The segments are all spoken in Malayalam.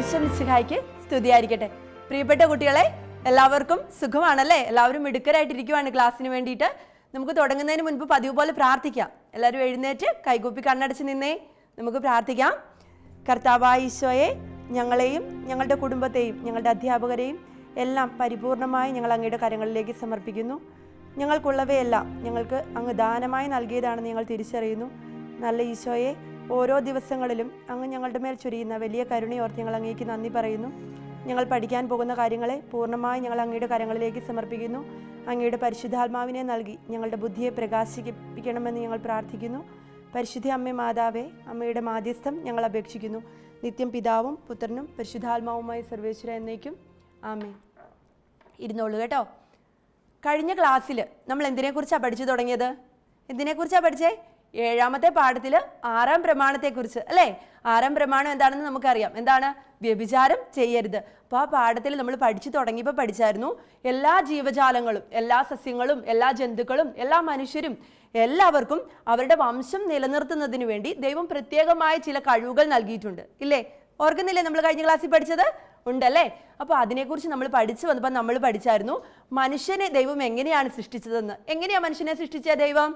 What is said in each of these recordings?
ഈശോ മിശിഹായ്ക്ക് സ്തുതിയായിരിക്കട്ടെ. പ്രിയപ്പെട്ട കുട്ടികളെ, എല്ലാവർക്കും സുഖമാണല്ലേ? എല്ലാവരും മിടുക്കരായിട്ടിരിക്കുവാണ് ക്ലാസ്സിന് വേണ്ടിയിട്ട്. നമുക്ക് തുടങ്ങുന്നതിന് മുൻപ് പതിവ് പോലെ പ്രാർത്ഥിക്കാം. എല്ലാവരും എഴുന്നേറ്റ് കൈകൂപ്പി കണ്ണടച്ച് നിന്നേ. നമുക്ക് പ്രാർത്ഥിക്കാം. കർത്താവായ ഈശോയെ, ഞങ്ങളെയും ഞങ്ങളുടെ കുടുംബത്തെയും ഞങ്ങളുടെ അധ്യാപകരെയും എല്ലാം പരിപൂർണമായി ഞങ്ങൾ അങ്ങയുടെ കരങ്ങളിലേക്ക് സമർപ്പിക്കുന്നു. ഞങ്ങൾക്കുള്ളവയെല്ലാം ഞങ്ങൾക്ക് അങ്ങ് ദാനമായി നൽകിയതാണെന്ന് ഞങ്ങൾ തിരിച്ചറിയുന്നു. നല്ല ഈശോയെ, ഓരോ ദിവസങ്ങളിലും അങ്ങ് ഞങ്ങളുടെ മേൽ ചൊരിയുന്ന വലിയ കരുണയോർത്ത് ഞങ്ങൾ അങ്ങേക്ക് നന്ദി പറയുന്നു. ഞങ്ങൾ പഠിക്കാൻ പോകുന്ന കാര്യങ്ങളെ പൂർണ്ണമായി ഞങ്ങൾ അങ്ങയുടെ കരങ്ങളിലേക്ക് സമർപ്പിക്കുന്നു. അങ്ങയുടെ പരിശുദ്ധാത്മാവിനെ നൽകി ഞങ്ങളുടെ ബുദ്ധിയെ പ്രകാശിപ്പിക്കണമെന്ന് ഞങ്ങൾ പ്രാർത്ഥിക്കുന്നു. പരിശുദ്ധ അമ്മേ മാതാവേ, അമ്മയുടെ മാധ്യസ്ഥം ഞങ്ങൾ അപേക്ഷിക്കുന്നു. നിത്യം പിതാവും പുത്രനും പരിശുദ്ധാത്മാവുമായി സർവേശ്വര എന്നേക്കും ആമേൻ. ഇരുന്നോളൂ കേട്ടോ. കഴിഞ്ഞ ക്ലാസ്സിൽ നമ്മൾ എന്തിനെക്കുറിച്ചാണ് പഠിച്ചു തുടങ്ങിയത്? എന്തിനെക്കുറിച്ചാണ് പഠിച്ചേ? 7ാമത്തെ പാഠത്തിൽ 6ാം പ്രമാണത്തെക്കുറിച്ച് അല്ലേ? 6ാം പ്രമാണം എന്താണെന്ന് നമുക്കറിയാം. എന്താണ്? വ്യഭിചാരം ചെയ്യരുത്. അപ്പോൾ ആ പാഠത്തിൽ നമ്മൾ പഠിച്ചു തുടങ്ങിയപ്പോൾ പഠിച്ചായിരുന്നു, എല്ലാ ജീവജാലങ്ങളും, എല്ലാ സസ്യങ്ങളും, എല്ലാ ജന്തുക്കളും, എല്ലാ മനുഷ്യരും എല്ലാവർക്കും അവരുടെ വംശം നിലനിർത്തുന്നതിന് വേണ്ടി ദൈവം പ്രത്യേകമായ ചില കഴിവുകൾ നൽകിയിട്ടുണ്ട്. ഇല്ലേ? ഓർക്കുന്നില്ലേ നമ്മൾ കഴിഞ്ഞ ക്ലാസ്സിൽ പഠിച്ചത്? ഉണ്ടല്ലേ? അപ്പോൾ അതിനെക്കുറിച്ച് നമ്മൾ പഠിച്ചു വന്നപ്പോൾ നമ്മൾ പഠിച്ചായിരുന്നു മനുഷ്യനെ ദൈവം എങ്ങനെയാണ് സൃഷ്ടിച്ചതെന്ന്. എങ്ങനെയാണ് മനുഷ്യനെ സൃഷ്ടിച്ച ദൈവം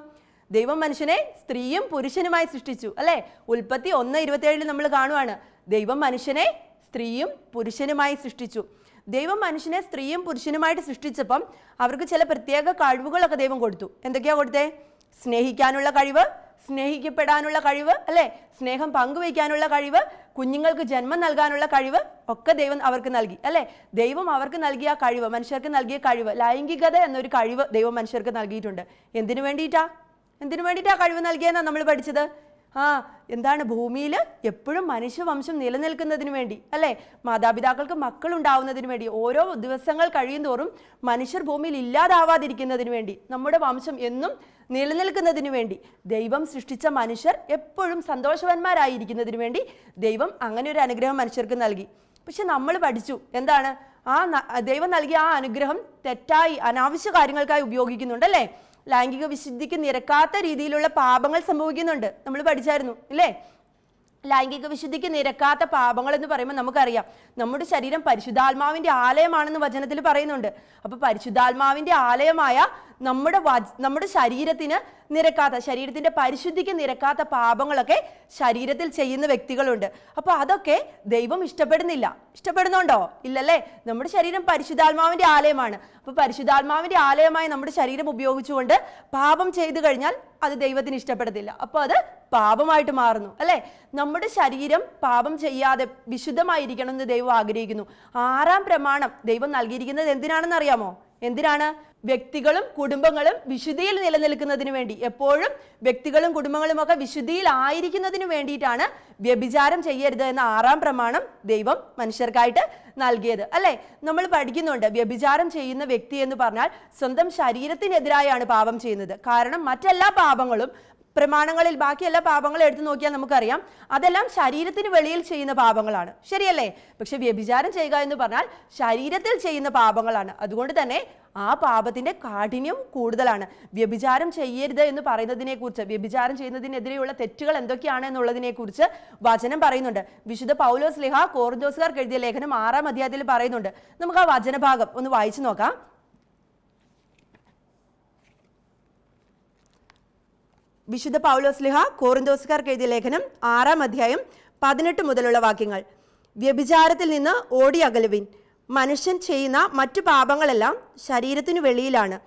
മനുഷ്യനെ സ്ത്രീയും പുരുഷനുമായി സൃഷ്ടിച്ചു അല്ലേ? ഉൽപ്പത്തി 1:27 നമ്മൾ കാണുവാണ്, ദൈവം മനുഷ്യനെ സ്ത്രീയും പുരുഷനുമായി സൃഷ്ടിച്ചു. ദൈവം മനുഷ്യനെ സ്ത്രീയും പുരുഷനുമായിട്ട് സൃഷ്ടിച്ചപ്പം അവർക്ക് ചില പ്രത്യേക കഴിവുകളൊക്കെ ദൈവം കൊടുത്തു. എന്തൊക്കെയാ കൊടുത്തേ? സ്നേഹിക്കാനുള്ള കഴിവ്, സ്നേഹിക്കപ്പെടാനുള്ള കഴിവ് അല്ലേ? സ്നേഹം പങ്കുവയ്ക്കാനുള്ള കഴിവ്, കുഞ്ഞുങ്ങൾക്ക് ജന്മം നൽകാനുള്ള കഴിവ് ഒക്കെ ദൈവം അവർക്ക് നൽകി അല്ലേ? ദൈവം അവർക്ക് നൽകിയ കഴിവ്, മനുഷ്യർക്ക് നൽകിയ കഴിവ്, ലൈംഗികത എന്നൊരു കഴിവ് ദൈവം മനുഷ്യർക്ക് നൽകിയിട്ടുണ്ട്. എന്തിനു വേണ്ടിയിട്ടാ കഴിവ് നൽകിയെന്നാണ് നമ്മൾ പഠിച്ചത്. എന്താണ്? ഭൂമിയിൽ എപ്പോഴും മനുഷ്യവംശം നിലനിൽക്കുന്നതിന് വേണ്ടി അല്ലേ? മാതാപിതാക്കൾക്ക് മക്കളുണ്ടാവുന്നതിന് വേണ്ടി, ഓരോ ദിവസങ്ങൾ കഴിയും തോറും മനുഷ്യർ ഭൂമിയിൽ ഇല്ലാതാവാതിരിക്കുന്നതിന് വേണ്ടി, നമ്മുടെ വംശം എന്നും നിലനിൽക്കുന്നതിന് വേണ്ടി ദൈവം സൃഷ്ടിച്ച മനുഷ്യർ എപ്പോഴും സന്തോഷവാന്മാരായിരിക്കുന്നതിന് വേണ്ടി ദൈവം അങ്ങനെ ഒരു അനുഗ്രഹം മനുഷ്യർക്ക് നൽകി. പക്ഷെ നമ്മൾ പഠിച്ചു എന്താണ്? ദൈവം നൽകിയ ആ അനുഗ്രഹം തെറ്റായി അനാവശ്യ കാര്യങ്ങൾക്കായി ഉപയോഗിക്കുന്നുണ്ടല്ലേ? ലൈംഗിക വിശുദ്ധിക്ക് നിരക്കാത്ത രീതിയിലുള്ള പാപങ്ങൾ സംഭവിക്കുന്നുണ്ട്. നമ്മൾ പഠിച്ചായിരുന്നു ഇല്ലേ? ലൈംഗിക വിശുദ്ധിക്ക് നിരക്കാത്ത പാപങ്ങൾ എന്ന് പറയുമ്പോൾ നമുക്കറിയാം, നമ്മുടെ ശരീരം പരിശുദ്ധാത്മാവിന്റെ ആലയമാണെന്ന് വചനത്തിൽ പറയുന്നുണ്ട്. അപ്പൊ പരിശുദ്ധാത്മാവിന്റെ ആലയമായ നമ്മുടെ ശരീരത്തിന് നിരക്കാത്ത, ശരീരത്തിന്റെ പരിശുദ്ധിക്ക് നിരക്കാത്ത പാപങ്ങളൊക്കെ ശരീരത്തിൽ ചെയ്യുന്ന വ്യക്തികളുണ്ട്. അപ്പൊ അതൊക്കെ ദൈവം ഇഷ്ടപ്പെടുന്നില്ല. ഇഷ്ടപ്പെടുന്നുണ്ടോ? ഇല്ലല്ലേ? നമ്മുടെ ശരീരം പരിശുദ്ധാത്മാവിന്റെ ആലയമാണ്. അപ്പൊ പരിശുദ്ധാത്മാവിന്റെ ആലയമായി നമ്മുടെ ശരീരം ഉപയോഗിച്ചുകൊണ്ട് പാപം ചെയ്തു കഴിഞ്ഞാൽ അത് ദൈവത്തിന് ഇഷ്ടപ്പെടത്തില്ല. അപ്പൊ അത് പാപമായിട്ട് മാറുന്നു അല്ലേ? നമ്മുടെ ശരീരം പാപം ചെയ്യാതെ വിശുദ്ധമായിരിക്കണം എന്ന് ദൈവം ആഗ്രഹിക്കുന്നു. 6ാം പ്രമാണം ദൈവം നൽകിയിരിക്കുന്നത് എന്തിനാണെന്ന് അറിയാമോ? എന്തിനാണ്? വ്യക്തികളും കുടുംബങ്ങളും വിശുദ്ധിയിൽ നിലനിൽക്കുന്നതിന് വേണ്ടി, എപ്പോഴും വ്യക്തികളും കുടുംബങ്ങളും ഒക്കെ വിശുദ്ധിയിൽ ആയിരിക്കുന്നതിന് വേണ്ടിയിട്ടാണ് വ്യഭിചാരം ചെയ്യരുത് എന്ന 6ാം പ്രമാണം ദൈവം മനുഷ്യർക്കായിട്ട് നൽകിയത് അല്ലേ? നമ്മൾ പഠിക്കുന്നുണ്ട്, വ്യഭിചാരം ചെയ്യുന്ന വ്യക്തി എന്ന് പറഞ്ഞാൽ സ്വന്തം ശരീരത്തിനെതിരായാണ് പാപം ചെയ്യുന്നത്. കാരണം മറ്റെല്ലാ പാപങ്ങളും പ്രമാണങ്ങളിൽ, ബാക്കി എല്ലാ പാപങ്ങളും എടുത്തു നോക്കിയാൽ നമുക്കറിയാം അതെല്ലാം ശരീരത്തിന് വെളിയിൽ ചെയ്യുന്ന പാപങ്ങളാണ്, ശരിയല്ലേ? പക്ഷെ വ്യഭിചാരം ചെയ്യുക എന്ന് പറഞ്ഞാൽ ശരീരത്തിൽ ചെയ്യുന്ന പാപങ്ങളാണ്. അതുകൊണ്ട് തന്നെ ആ പാപത്തിന്റെ കാഠിന്യം കൂടുതലാണ്. വ്യഭിചാരം ചെയ്യരുത് എന്ന് പറയുന്നതിനെ കുറിച്ച്, വ്യഭിചാരം ചെയ്യുന്നതിനെതിരെയുള്ള തെറ്റുകൾ എന്തൊക്കെയാണ് എന്നുള്ളതിനെ കുറിച്ച് വചനം പറയുന്നുണ്ട്. വിശുദ്ധ പൗലോസ് ശ്ലീഹ കൊറിന്തോസുകാർക്ക് എഴുതിയ ലേഖനം 6ാം അധ്യായത്തിൽ പറയുന്നുണ്ട്. നമുക്ക് ആ വചനഭാഗം ഒന്ന് വായിച്ചു നോക്കാം. വിശുദ്ധ പൗലോസ് ശ്ലീഹ കൊറിന്തോസുകാർക്ക് എഴുതിയ ലേഖനം 6ാം അധ്യായം 18 മുതലുള്ള വാക്യങ്ങൾ. വ്യഭിചാരത്തിൽ നിന്ന് ഓടി അകലുവിൻ. മനുഷ്യൻ ചെയ്യുന്ന മറ്റു പാപങ്ങളെല്ലാം ശരീരത്തിനു വെളിയിലാണ്.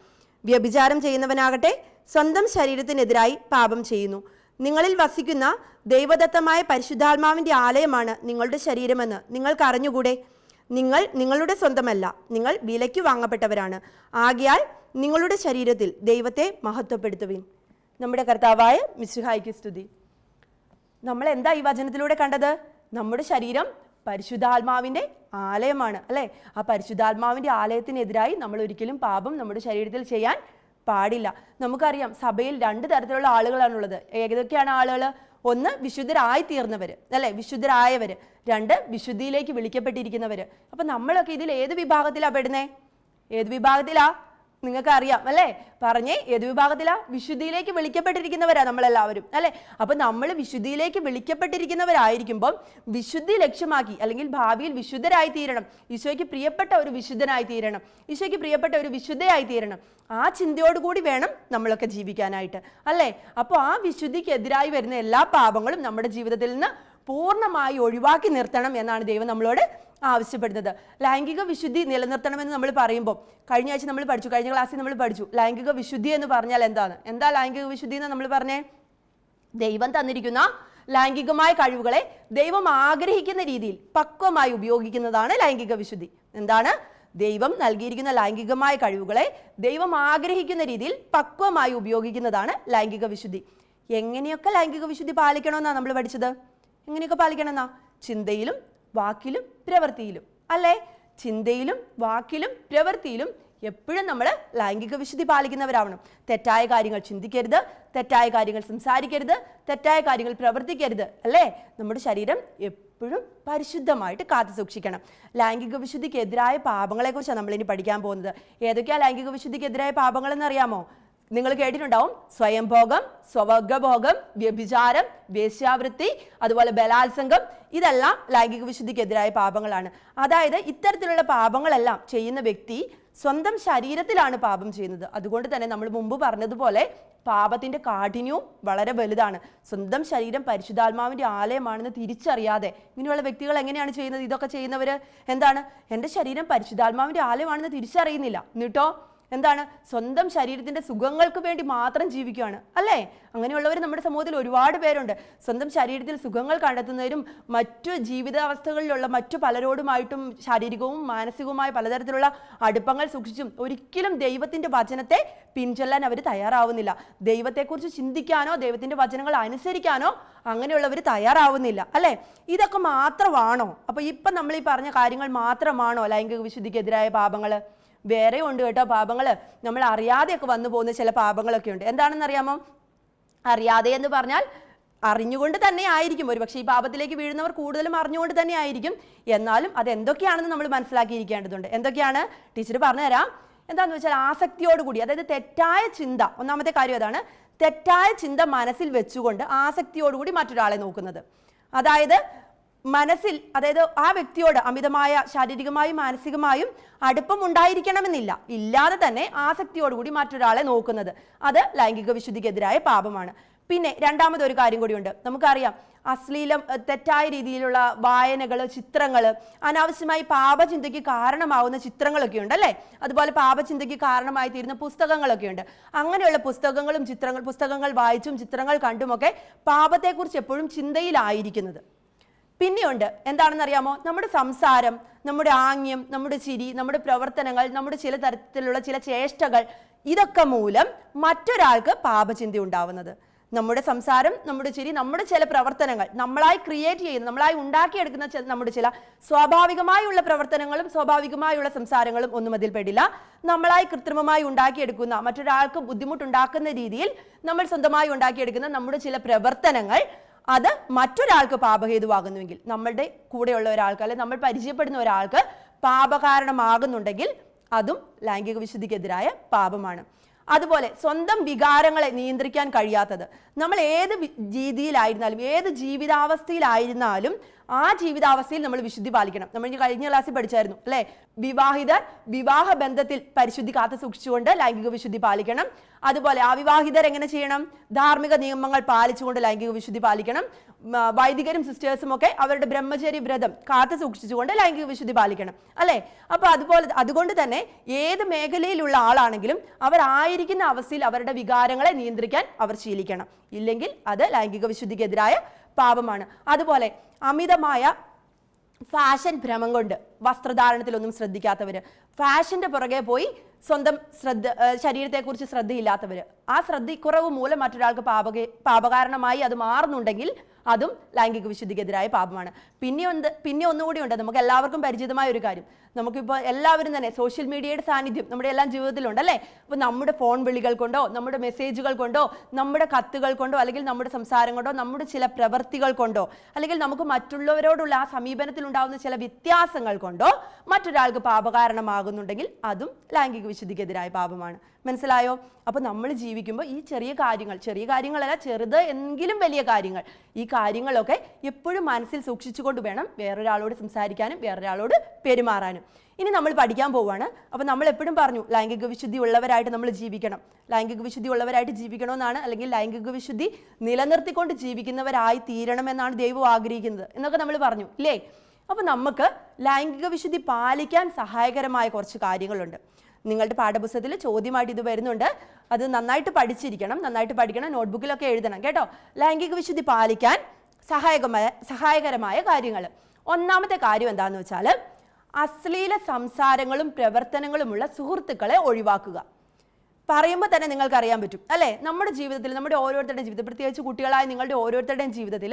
വ്യഭിചാരം ചെയ്യുന്നവനാകട്ടെ സ്വന്തം ശരീരത്തിനെതിരായി പാപം ചെയ്യുന്നു. നിങ്ങളിൽ വസിക്കുന്ന ദൈവദത്തമായ പരിശുദ്ധാത്മാവിന്റെ ആലയമാണ് നിങ്ങളുടെ ശരീരമെന്ന് നിങ്ങൾക്ക് അറിഞ്ഞുകൂടെ? നിങ്ങൾ നിങ്ങളുടെ സ്വന്തമല്ല, നിങ്ങൾ വിലയ്ക്ക് വാങ്ങപ്പെട്ടവരാണ്. ആകയാൽ നിങ്ങളുടെ ശരീരത്തിൽ ദൈവത്തെ മഹത്വപ്പെടുത്തുവിൻ. നമ്മുടെ കർത്താവായ മിശിഹായ്ക്ക് സ്തുതി. നമ്മൾ എന്താ ഈ വചനത്തിലൂടെ കണ്ടത്? നമ്മുടെ ശരീരം പരിശുദ്ധാത്മാവിന്റെ ആലയമാണ് അല്ലേ? ആ പരിശുദ്ധാത്മാവിന്റെ ആലയത്തിനെതിരായി നമ്മൾ ഒരിക്കലും പാപം നമ്മുടെ ശരീരത്തിൽ ചെയ്യാൻ പാടില്ല. നമുക്കറിയാം സഭയിൽ 2 തരത്തിലുള്ള ആളുകളാണുള്ളത്. ഏതൊക്കെയാണ് ആളുകൾ? ഒന്ന് വിശുദ്ധരായി തീർന്നവര് അല്ലെ? വിശുദ്ധരായവര്. 2 വിശുദ്ധിയിലേക്ക് വിളിക്കപ്പെട്ടിരിക്കുന്നവര്. അപ്പൊ നമ്മളൊക്കെ ഇതിൽ ഏത് വിഭാഗത്തിലാ പെടുന്നേ? ഏത് വിഭാഗത്തിലാ? നിങ്ങൾക്ക് അറിയാം അല്ലേ? പറഞ്ഞേ, ഏത് വിഭാഗത്തിലാ? വിശുദ്ധിയിലേക്ക് വിളിക്കപ്പെട്ടിരിക്കുന്നവരാ നമ്മളെല്ലാവരും അല്ലെ? അപ്പൊ നമ്മൾ വിശുദ്ധിയിലേക്ക് വിളിക്കപ്പെട്ടിരിക്കുന്നവരായിരിക്കുമ്പോൾ വിശുദ്ധി ലക്ഷ്യമാക്കി അല്ലെങ്കിൽ ഭാവിയിൽ വിശുദ്ധരായി തീരണം, ഈശോയ്ക്ക് പ്രിയപ്പെട്ട ഒരു വിശുദ്ധനായി തീരണം, ഈശോയ്ക്ക് പ്രിയപ്പെട്ട ഒരു വിശുദ്ധയായി തീരണം, ആ ചിന്തയോടുകൂടി വേണം നമ്മളൊക്കെ ജീവിക്കാനായിട്ട് അല്ലേ? അപ്പോൾ ആ വിശുദ്ധിക്കെതിരായി വരുന്ന എല്ലാ പാപങ്ങളും നമ്മുടെ ജീവിതത്തിൽ നിന്ന് പൂർണ്ണമായി ഒഴിവാക്കി നിർത്തണം എന്നാണ് ദൈവം നമ്മളോട് ആവശ്യപ്പെടുന്നത്. ലൈംഗിക വിശുദ്ധി നിലനിർത്തണമെന്ന് നമ്മൾ പറയുമ്പോൾ കഴിഞ്ഞ ആഴ്ച നമ്മൾ പഠിച്ചു, കഴിഞ്ഞ ക്ലാസ്സിൽ നമ്മൾ പഠിച്ചു ലൈംഗിക വിശുദ്ധി എന്ന് പറഞ്ഞാൽ എന്താണ്. എന്താ ലൈംഗിക വിശുദ്ധി എന്ന് നമ്മൾ പറഞ്ഞേ? ദൈവം തന്നിരിക്കുന്ന ലൈംഗികമായ കഴിവുകളെ ദൈവം ആഗ്രഹിക്കുന്ന രീതിയിൽ പക്വമായി ഉപയോഗിക്കുന്നതാണ് ലൈംഗിക വിശുദ്ധി. എന്താണ്? ദൈവം നൽകിയിരിക്കുന്ന ലൈംഗികമായ കഴിവുകളെ ദൈവം ആഗ്രഹിക്കുന്ന രീതിയിൽ പക്വമായി ഉപയോഗിക്കുന്നതാണ് ലൈംഗിക വിശുദ്ധി. എങ്ങനെയൊക്കെ ലൈംഗിക വിശുദ്ധി പാലിക്കണമെന്നാണ് നമ്മൾ പഠിച്ചത്? എങ്ങനെയൊക്കെ പാലിക്കണമെന്നാ? ചിന്തയിലും വാക്കിലും പ്രവൃത്തിയിലും അല്ലേ? ചിന്തയിലും വാക്കിലും പ്രവൃത്തിയിലും എപ്പോഴും നമ്മൾ ലൈംഗിക വിശുദ്ധി പാലിക്കുന്നവരാവണം. തെറ്റായ കാര്യങ്ങൾ ചിന്തിക്കരുത്, തെറ്റായ കാര്യങ്ങൾ സംസാരിക്കരുത്, തെറ്റായ കാര്യങ്ങൾ പ്രവർത്തിക്കരുത് അല്ലേ? നമ്മുടെ ശരീരം എപ്പോഴും പരിശുദ്ധമായിട്ട് കാത്തു സൂക്ഷിക്കണം. ലൈംഗിക വിശുദ്ധിക്ക് എതിരായ പാപങ്ങളെക്കുറിച്ചാണ് നമ്മളിനി പഠിക്കാൻ പോകുന്നത്. ഏതൊക്കെയാ ലൈംഗിക വിശുദ്ധിക്ക് എതിരായ പാപങ്ങളെന്ന് അറിയാമോ? നിങ്ങൾ കേട്ടിട്ടുണ്ടാവും. സ്വയംഭോഗം, സ്വവർഗഭോഗം, വ്യഭിചാരം, വേശ്യാവൃത്തി, അതുപോലെ ബലാത്സംഗം, ഇതെല്ലാം ലൈംഗിക വിശുദ്ധിക്കെതിരായ പാപങ്ങളാണ്. അതായത് ഇത്തരത്തിലുള്ള പാപങ്ങളെല്ലാം ചെയ്യുന്ന വ്യക്തി സ്വന്തം ശരീരത്തിലാണ് പാപം ചെയ്യുന്നത്. അതുകൊണ്ട് തന്നെ നമ്മൾ മുമ്പ് പറഞ്ഞതുപോലെ പാപത്തിന്റെ കാഠിന്യവും വളരെ വലുതാണ്. സ്വന്തം ശരീരം പരിശുദ്ധാത്മാവിന്റെ ആലയമാണെന്ന് തിരിച്ചറിയാതെ ഇങ്ങനെയുള്ള വ്യക്തികൾ എങ്ങനെയാണ് ചെയ്യുന്നത്? ഇതൊക്കെ ചെയ്യുന്നവര് എന്താണ്? എൻ്റെ ശരീരം പരിശുദ്ധാത്മാവിന്റെ ആലയമാണെന്ന് തിരിച്ചറിയുന്നില്ല, എന്നിട്ടോ എന്താണ്? സ്വന്തം ശരീരത്തിന്റെ സുഖങ്ങൾക്ക് വേണ്ടി മാത്രം ജീവിക്കുകയാണ് അല്ലേ? അങ്ങനെയുള്ളവർ നമ്മുടെ സമൂഹത്തിൽ ഒരുപാട് പേരുണ്ട്. സ്വന്തം ശരീരത്തിൽ സുഖങ്ങൾ കണ്ടെത്തുന്നവരും മറ്റു ജീവിതാവസ്ഥകളിലുള്ള മറ്റു പലരോടുമായിട്ടും ശാരീരികവും മാനസികവുമായ പലതരത്തിലുള്ള അടുപ്പങ്ങൾ സൂക്ഷിച്ചും ഒരിക്കലും ദൈവത്തിന്റെ വചനത്തെ പിൻചൊല്ലാൻ അവർ തയ്യാറാവുന്നില്ല. ദൈവത്തെക്കുറിച്ച് ചിന്തിക്കാനോ ദൈവത്തിന്റെ വചനങ്ങൾ അനുസരിക്കാനോ അങ്ങനെയുള്ളവർ തയ്യാറാവുന്നില്ല അല്ലേ? ഇതൊക്കെ മാത്രമാണോ? അപ്പൊ ഇപ്പൊ നമ്മൾ ഈ പറഞ്ഞ കാര്യങ്ങൾ മാത്രമാണോ ലൈംഗിക വിശുദ്ധിക്കെതിരായ പാപങ്ങൾ? വേറെ ഉണ്ട് കേട്ടോ പാപങ്ങൾ. നമ്മൾ അറിയാതെയൊക്കെ വന്നു പോകുന്ന ചില പാപങ്ങളൊക്കെ ഉണ്ട്. എന്താണെന്ന് അറിയാമോ? അറിയാതെ എന്ന് പറഞ്ഞാൽ അറിഞ്ഞുകൊണ്ട് തന്നെ ആയിരിക്കും. ഒരു പക്ഷേ ഈ പാപത്തിലേക്ക് വീഴുന്നവർ കൂടുതലും അറിഞ്ഞുകൊണ്ട് തന്നെ ആയിരിക്കും. എന്നാലും അത് എന്തൊക്കെയാണെന്ന് നമ്മൾ മനസ്സിലാക്കിയിരിക്കേണ്ടതുണ്ട്. എന്തൊക്കെയാണ്? ടീച്ചർ പറഞ്ഞുതരാം. എന്താണെന്ന് വെച്ചാൽ ആസക്തിയോടുകൂടി, അതായത് തെറ്റായ ചിന്ത, ഒന്നാമത്തെ കാര്യം അതാണ്. തെറ്റായ ചിന്ത മനസ്സിൽ വെച്ചുകൊണ്ട് ആസക്തിയോടുകൂടി മറ്റൊരാളെ നോക്കുന്നത്. അതായത് മനസ്സിൽ, അതായത് ആ വ്യക്തിയോട് അമിതമായ ശാരീരികമായും മാനസികമായും അടുപ്പം ഉണ്ടായിരിക്കണമെന്നില്ല, ഇല്ലാതെ തന്നെ ആസക്തിയോടുകൂടി മറ്റൊരാളെ നോക്കുന്നത്, അത് ലൈംഗിക വിശുദ്ധിക്കെതിരായ പാപമാണ്. പിന്നെ രണ്ടാമതൊരു കാര്യം കൂടിയുണ്ട്. നമുക്കറിയാം, അശ്ലീലം, തെറ്റായ രീതിയിലുള്ള വായനകൾ, ചിത്രങ്ങൾ, അനാവശ്യമായി പാപചിന്തയ്ക്ക് കാരണമാവുന്ന ചിത്രങ്ങളൊക്കെ ഉണ്ട് അല്ലേ? അതുപോലെ പാപചിന്തയ്ക്ക് കാരണമായി തീരുന്ന പുസ്തകങ്ങളൊക്കെ ഉണ്ട്. അങ്ങനെയുള്ള പുസ്തകങ്ങളും പുസ്തകങ്ങൾ വായിച്ചും ചിത്രങ്ങൾ കണ്ടുമൊക്കെ പാപത്തെക്കുറിച്ച് എപ്പോഴും ചിന്തയിലായിരിക്കുന്നത്. പിന്നെയുണ്ട് എന്താണെന്ന് അറിയാമോ? നമ്മുടെ സംസാരം, നമ്മുടെ ആംഗ്യം, നമ്മുടെ ചിരി, നമ്മുടെ പ്രവർത്തനങ്ങൾ, നമ്മുടെ ചില തരത്തിലുള്ള ചില ചേഷ്ടകൾ, ഇതൊക്കെ മൂലം മറ്റൊരാൾക്ക് പാപചിന്ത ഉണ്ടാവുന്നത്. നമ്മുടെ സംസാരം, നമ്മുടെ ചിരി, നമ്മുടെ ചില പ്രവർത്തനങ്ങൾ, നമ്മളായി ക്രിയേറ്റ് ചെയ്യുന്ന, നമ്മളായി ഉണ്ടാക്കിയെടുക്കുന്ന നമ്മുടെ ചില സ്വാഭാവികമായുള്ള പ്രവർത്തനങ്ങളും സ്വാഭാവികമായുള്ള സംസാരങ്ങളും ഒന്നും അതിൽ പെടില്ല. നമ്മളായി കൃത്രിമമായി ഉണ്ടാക്കിയെടുക്കുന്ന, മറ്റൊരാൾക്ക് ബുദ്ധിമുട്ടുണ്ടാക്കുന്ന രീതിയിൽ നമ്മൾ സ്വന്തമായി ഉണ്ടാക്കിയെടുക്കുന്ന നമ്മുടെ ചില പ്രവർത്തനങ്ങൾ, അത് മറ്റൊരാൾക്ക് പാപഹേതുവാകുന്നുവെങ്കിൽ, നമ്മളുടെ കൂടെയുള്ള ഒരാൾക്ക് അല്ലെങ്കിൽ നമ്മൾ പരിചയപ്പെടുന്ന ഒരാൾക്ക് പാപകാരണമാകുന്നുണ്ടെങ്കിൽ അതും ലൈംഗിക വിശുദ്ധിക്കെതിരായ പാപമാണ്. അതുപോലെ സ്വന്തം വികാരങ്ങളെ നിയന്ത്രിക്കാൻ കഴിയാത്തത്, നമ്മൾ ഏത് രീതിയിലായിരുന്നാലും ഏത് ജീവിതാവസ്ഥയിലായിരുന്നാലും ആ ജീവിതാവസ്ഥയിൽ നമ്മൾ വിശുദ്ധി പാലിക്കണം. നമ്മൾ കഴിഞ്ഞ ക്ലാസ്സിൽ പഠിച്ചായിരുന്നു അല്ലേ? വിവാഹിതർ വിവാഹ ബന്ധത്തിൽ പരിശുദ്ധി കാത്തു സൂക്ഷിച്ചുകൊണ്ട് ലൈംഗിക വിശുദ്ധി പാലിക്കണം. അതുപോലെ അവിവാഹിതർ എങ്ങനെ ചെയ്യണം? ധാർമ്മിക നിയമങ്ങൾ പാലിച്ചുകൊണ്ട് ലൈംഗിക വിശുദ്ധി പാലിക്കണം. വൈദികരും സിസ്റ്റേഴ്സും ഒക്കെ അവരുടെ ബ്രഹ്മചര്യ വ്രതം കാത്തു സൂക്ഷിച്ചുകൊണ്ട് ലൈംഗിക വിശുദ്ധി പാലിക്കണം അല്ലേ? അപ്പൊ അതുകൊണ്ട് തന്നെ ഏത് മേഖലയിലുള്ള ആളാണെങ്കിലും അവരായിരിക്കുന്ന അവസ്ഥയിൽ അവരുടെ വികാരങ്ങളെ നിയന്ത്രിക്കാൻ അവർ ശീലിക്കണം. ഇല്ലെങ്കിൽ അത് ലൈംഗിക വിശുദ്ധിക്കെതിരായ പാപമാണ്. അതുപോലെ അമിതമായ ഫാഷൻ ഭ്രമം കൊണ്ട് വസ്ത്രധാരണത്തിലൊന്നും ശ്രദ്ധിക്കാത്തവര്, ഫാഷന്റെ പുറകെ പോയി സ്വന്തം ശരീരത്തെക്കുറിച്ച് ശ്രദ്ധയില്ലാത്തവര്, ആ ശ്രദ്ധക്കുറവ് മൂലം മറ്റൊരാൾക്ക് പാപകാരണമായി അത് മാറുന്നുണ്ടെങ്കിൽ അതും ലൈംഗിക വിശുദ്ധിക്കെതിരായ പാപമാണ്. പിന്നെ ഒന്നുകൂടി ഉണ്ട്, നമുക്ക് എല്ലാവർക്കും പരിചിതമായ ഒരു കാര്യം. നമുക്കിപ്പോൾ എല്ലാവരും തന്നെ സോഷ്യൽ മീഡിയയുടെ സാന്നിധ്യം നമ്മുടെ എല്ലാം ജീവിതത്തിലുണ്ട് അല്ലേ? അപ്പോൾ നമ്മുടെ ഫോൺ വിളികൾ കൊണ്ടോ, നമ്മുടെ മെസ്സേജുകൾ കൊണ്ടോ, നമ്മുടെ കത്തുകൾ കൊണ്ടോ, അല്ലെങ്കിൽ നമ്മുടെ സംസാരം കൊണ്ടോ, നമ്മുടെ ചില പ്രവൃത്തികൾ കൊണ്ടോ, അല്ലെങ്കിൽ നമുക്ക് മറ്റുള്ളവരോടുള്ള ആ സമീപനത്തിൽ ഉണ്ടാകുന്ന ചില വ്യത്യാസങ്ങൾ കൊണ്ടോ മറ്റൊരാൾക്ക് പാപകാരണമാകുന്നുണ്ടെങ്കിൽ അതും ലൈംഗിക വിശുദ്ധിക്കെതിരായ പാപമാണ്. മനസ്സിലായോ? അപ്പോൾ നമ്മൾ ജീവിക്കുമ്പോൾ ഈ ചെറിയ കാര്യങ്ങളല്ല, ചെറുത് എങ്കിലും വലിയ കാര്യങ്ങൾ, ഈ കാര്യങ്ങളൊക്കെ എപ്പോഴും മനസ്സിൽ സൂക്ഷിച്ചുകൊണ്ട് വേണം വേറൊരാളോട് സംസാരിക്കാനും വേറൊരാളോട് പെരുമാറാനും. ഇനി നമ്മൾ പഠിക്കാൻ പോവുകയാണ്. അപ്പോൾ നമ്മൾ എപ്പോഴും പറഞ്ഞു ലൈംഗിക വിശുദ്ധി ഉള്ളവരായിട്ട് നമ്മൾ ജീവിക്കണം, ലൈംഗിക വിശുദ്ധി ഉള്ളവരായിട്ട് ജീവിക്കണമെന്നാണ്, അല്ലെങ്കിൽ ലൈംഗിക വിശുദ്ധി നിലനിർത്തിക്കൊണ്ട് ജീവിക്കുന്നവരായി തീരണമെന്നാണ് ദൈവം ആഗ്രഹിക്കുന്നത് എന്നൊക്കെ നമ്മൾ പറഞ്ഞു ഇല്ലേ? അപ്പോൾ നമുക്ക് ലൈംഗിക വിശുദ്ധി പാലിക്കാൻ സഹായകരമായ കുറച്ച് കാര്യങ്ങളുണ്ട്. നിങ്ങളുടെ പാഠപുസ്തകത്തിൽ ചോദ്യമായിട്ട് ഇത് വരുന്നുണ്ട്. അത് നന്നായിട്ട് പഠിച്ചിരിക്കണം, നന്നായിട്ട് പഠിക്കണം, നോട്ട്ബുക്കിലൊക്കെ എഴുതണം കേട്ടോ. ലൈംഗിക വിശുദ്ധി പാലിക്കാൻ സഹായകരമായ കാര്യങ്ങൾ. ഒന്നാമത്തെ കാര്യം എന്താണെന്ന് വെച്ചാൽ അശ്ലീല സംസാരങ്ങളും പ്രവർത്തനങ്ങളുമുള്ള സുഹൃത്തുക്കളെ ഒഴിവാക്കുക. പറയുമ്പോൾ തന്നെ നിങ്ങൾക്ക് അറിയാൻ പറ്റും അല്ലേ? നമ്മുടെ ജീവിതത്തിൽ, നമ്മുടെ ഓരോരുത്തരുടെയും ജീവിതത്തിൽ, പ്രത്യേകിച്ച് കുട്ടികളായ നിങ്ങളുടെ ഓരോരുത്തരുടെയും ജീവിതത്തിൽ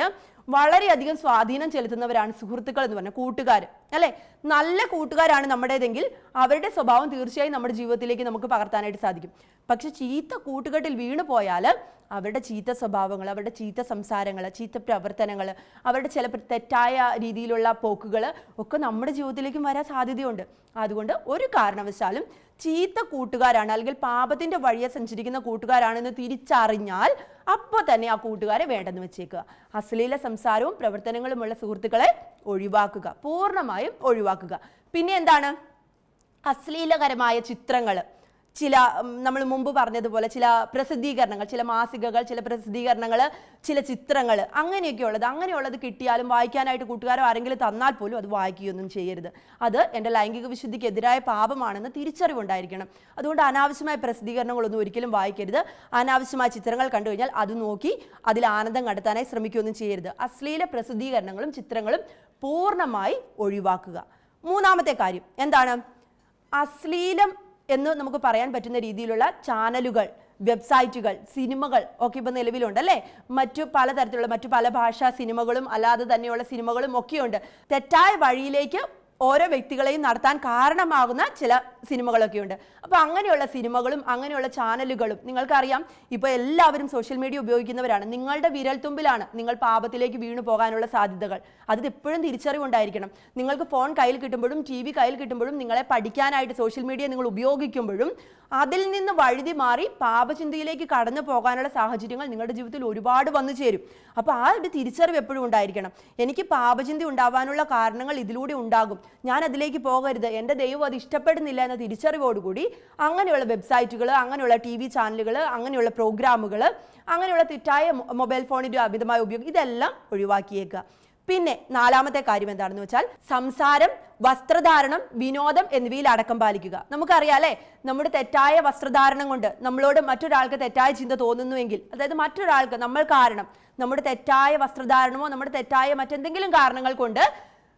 വളരെയധികം സ്വാധീനം ചെലുത്തുന്നവരാണ് സുഹൃത്തുക്കൾ എന്ന് പറഞ്ഞാൽ, കൂട്ടുകാർ അല്ലേ? നല്ല കൂട്ടുകാരാണ് നമ്മുടേതെങ്കിൽ അവരുടെ സ്വഭാവം തീർച്ചയായും നമ്മുടെ ജീവിതത്തിലേക്ക് നമുക്ക് പകർത്താനായിട്ട് സാധിക്കും. പക്ഷെ ചീത്ത കൂട്ടുകെട്ടിൽ വീണു പോയാൽ അവരുടെ ചീത്ത സ്വഭാവങ്ങൾ, അവരുടെ ചീത്ത സംസാരങ്ങൾ, ചീത്ത പ്രവർത്തനങ്ങൾ, അവരുടെ ചില തെറ്റായ രീതിയിലുള്ള പോക്കുകൾ ഒക്കെ നമ്മുടെ ജീവിതത്തിലേക്കും വരാൻ സാധ്യതയുണ്ട്. അതുകൊണ്ട് ഒരു കാരണവശാലും ചീത്ത കൂട്ടുകാരാണ് അല്ലെങ്കിൽ പാപത്തിന്റെ വഴിയെ സഞ്ചരിക്കുന്ന കൂട്ടുകാരാണെന്ന് തിരിച്ചറിഞ്ഞാൽ അപ്പോൾ തന്നെ ആ കൂട്ടുകാരെ വേണ്ടെന്ന് വെച്ചേക്കുക. അശ്ലീല സംസാരവും പ്രവർത്തനങ്ങളുമുള്ള സുഹൃത്തുക്കളെ ഒഴിവാക്കുക, പൂർണ്ണമായും ഒഴിവാക്കുക. പിന്നെ എന്താണ്? അശ്ലീലകരമായ ചിത്രങ്ങൾ, ചില നമ്മൾ മുമ്പ് പറഞ്ഞതുപോലെ ചില പ്രസിദ്ധീകരണങ്ങൾ, ചില മാസികകൾ, ചില പ്രസിദ്ധീകരണങ്ങൾ, ചില ചിത്രങ്ങൾ, അങ്ങനെയുള്ളത് കിട്ടിയാലും വായിക്കാനായിട്ട് കൂട്ടുകാരോ ആരെങ്കിലും തന്നാൽ പോലും അത് വായിക്കുകയൊന്നും ചെയ്യരുത്. അത് എൻ്റെ ലൈംഗിക വിശുദ്ധിക്ക് എതിരായ പാപമാണെന്ന് തിരിച്ചറിവുണ്ടായിരിക്കണം. അതുകൊണ്ട് അനാവശ്യമായ പ്രസിദ്ധീകരണങ്ങളൊന്നും ഒരിക്കലും വായിക്കരുത്. അനാവശ്യമായ ചിത്രങ്ങൾ കണ്ടു കഴിഞ്ഞാൽ അത് നോക്കി അതിൽ ആനന്ദം കണ്ടെത്താനായി ശ്രമിക്കുകയൊന്നും ചെയ്യരുത്. അശ്ലീല പ്രസിദ്ധീകരണങ്ങളും ചിത്രങ്ങളും പൂർണ്ണമായി ഒഴിവാക്കുക. മൂന്നാമത്തെ കാര്യം എന്താണ്? അശ്ലീലം എന്ന് നമുക്ക് പറയാൻ പറ്റുന്ന രീതിയിലുള്ള ചാനലുകൾ, വെബ്സൈറ്റുകൾ, സിനിമകൾ ഒക്കെ ഇപ്പോൾ നിലവിലുണ്ട് അല്ലേ? മറ്റു പല ഭാഷാ സിനിമകളും അല്ലാതെ തന്നെയുള്ള സിനിമകളും ഒക്കെയുണ്ട്. തെറ്റായ വഴിയിലേക്ക് ഓരോ വ്യക്തികളെയും നടത്താൻ കാരണമാകുന്ന ചില സിനിമകളൊക്കെ ഉണ്ട്. അപ്പോൾ അങ്ങനെയുള്ള സിനിമകളും അങ്ങനെയുള്ള ചാനലുകളും നിങ്ങൾക്കറിയാം, ഇപ്പോൾ എല്ലാവരും സോഷ്യൽ മീഡിയ ഉപയോഗിക്കുന്നവരാണ്. നിങ്ങളുടെ വിരൽത്തുമ്പിലാണ് നിങ്ങൾ പാപത്തിലേക്ക് വീണു പോകാനുള്ള സാധ്യതകൾ. അത് എപ്പോഴും തിരിച്ചറിവുണ്ടായിരിക്കണം. നിങ്ങൾക്ക് ഫോൺ കയ്യിൽ കിട്ടുമ്പോഴും TV കയ്യിൽ കിട്ടുമ്പോഴും നിങ്ങളെ പഠിക്കാനായിട്ട് സോഷ്യൽ മീഡിയ നിങ്ങൾ ഉപയോഗിക്കുമ്പോഴും അതിൽ നിന്ന് വഴുതി മാറി പാപചിന്തയിലേക്ക് കടന്നു പോകാനുള്ള സാഹചര്യങ്ങൾ നിങ്ങളുടെ ജീവിതത്തിൽ ഒരുപാട് വന്നു ചേരും. അപ്പോൾ ആ ഒരു തിരിച്ചറിവ് എപ്പോഴും ഉണ്ടായിരിക്കണം. എനിക്ക് പാപചിന്ത ഉണ്ടാവാനുള്ള കാരണങ്ങൾ ഇതിലൂടെ ഉണ്ടാകും, ഞാൻ അതിലേക്ക് പോകരുത്, എൻ്റെ ദൈവം അത് ഇഷ്ടപ്പെടുന്നില്ല എന്ന തിരിച്ചറിവോടുകൂടി അങ്ങനെയുള്ള വെബ്സൈറ്റുകൾ, അങ്ങനെയുള്ള TV ചാനലുകൾ, അങ്ങനെയുള്ള പ്രോഗ്രാമുകൾ, അങ്ങനെയുള്ള തെറ്റായ മൊബൈൽ ഫോണിൻ്റെ അമിതമായ ഉപയോഗം ഇതെല്ലാം ഒഴിവാക്കിയേക്കുക. പിന്നെ നാലാമത്തെ കാര്യം എന്താണെന്ന് വെച്ചാൽ സംസാരം, വസ്ത്രധാരണം, വിനോദം എന്നിവയിൽ അടക്കം പാലിക്കുക. നമുക്കറിയാം അല്ലേ, നമ്മുടെ തെറ്റായ വസ്ത്രധാരണം കൊണ്ട് നമ്മളോട് മറ്റൊരാൾക്ക് തെറ്റായ ചിന്ത തോന്നുന്നുവെങ്കിൽ, അതായത് മറ്റൊരാൾക്ക് നമ്മൾ കാരണം, നമ്മുടെ തെറ്റായ വസ്ത്രധാരണമോ നമ്മുടെ തെറ്റായ മറ്റെന്തെങ്കിലും കാരണങ്ങൾ കൊണ്ട്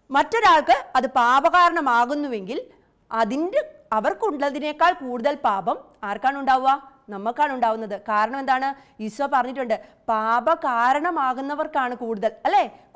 മറ്റൊരാൾക്ക് അത് പാപകാരണമാകുന്നുവെങ്കിൽ അവർക്കുള്ളതിനേക്കാൾ കൂടുതൽ പാപം ആർക്കാണ് ഉണ്ടാവുക? നമുക്കാണ് ഉണ്ടാവുന്നത്. കാരണം എന്താണ്? ഈശോ പറഞ്ഞിട്ടുണ്ട്, പാപ കാരണമാകുന്നവർക്കാണ്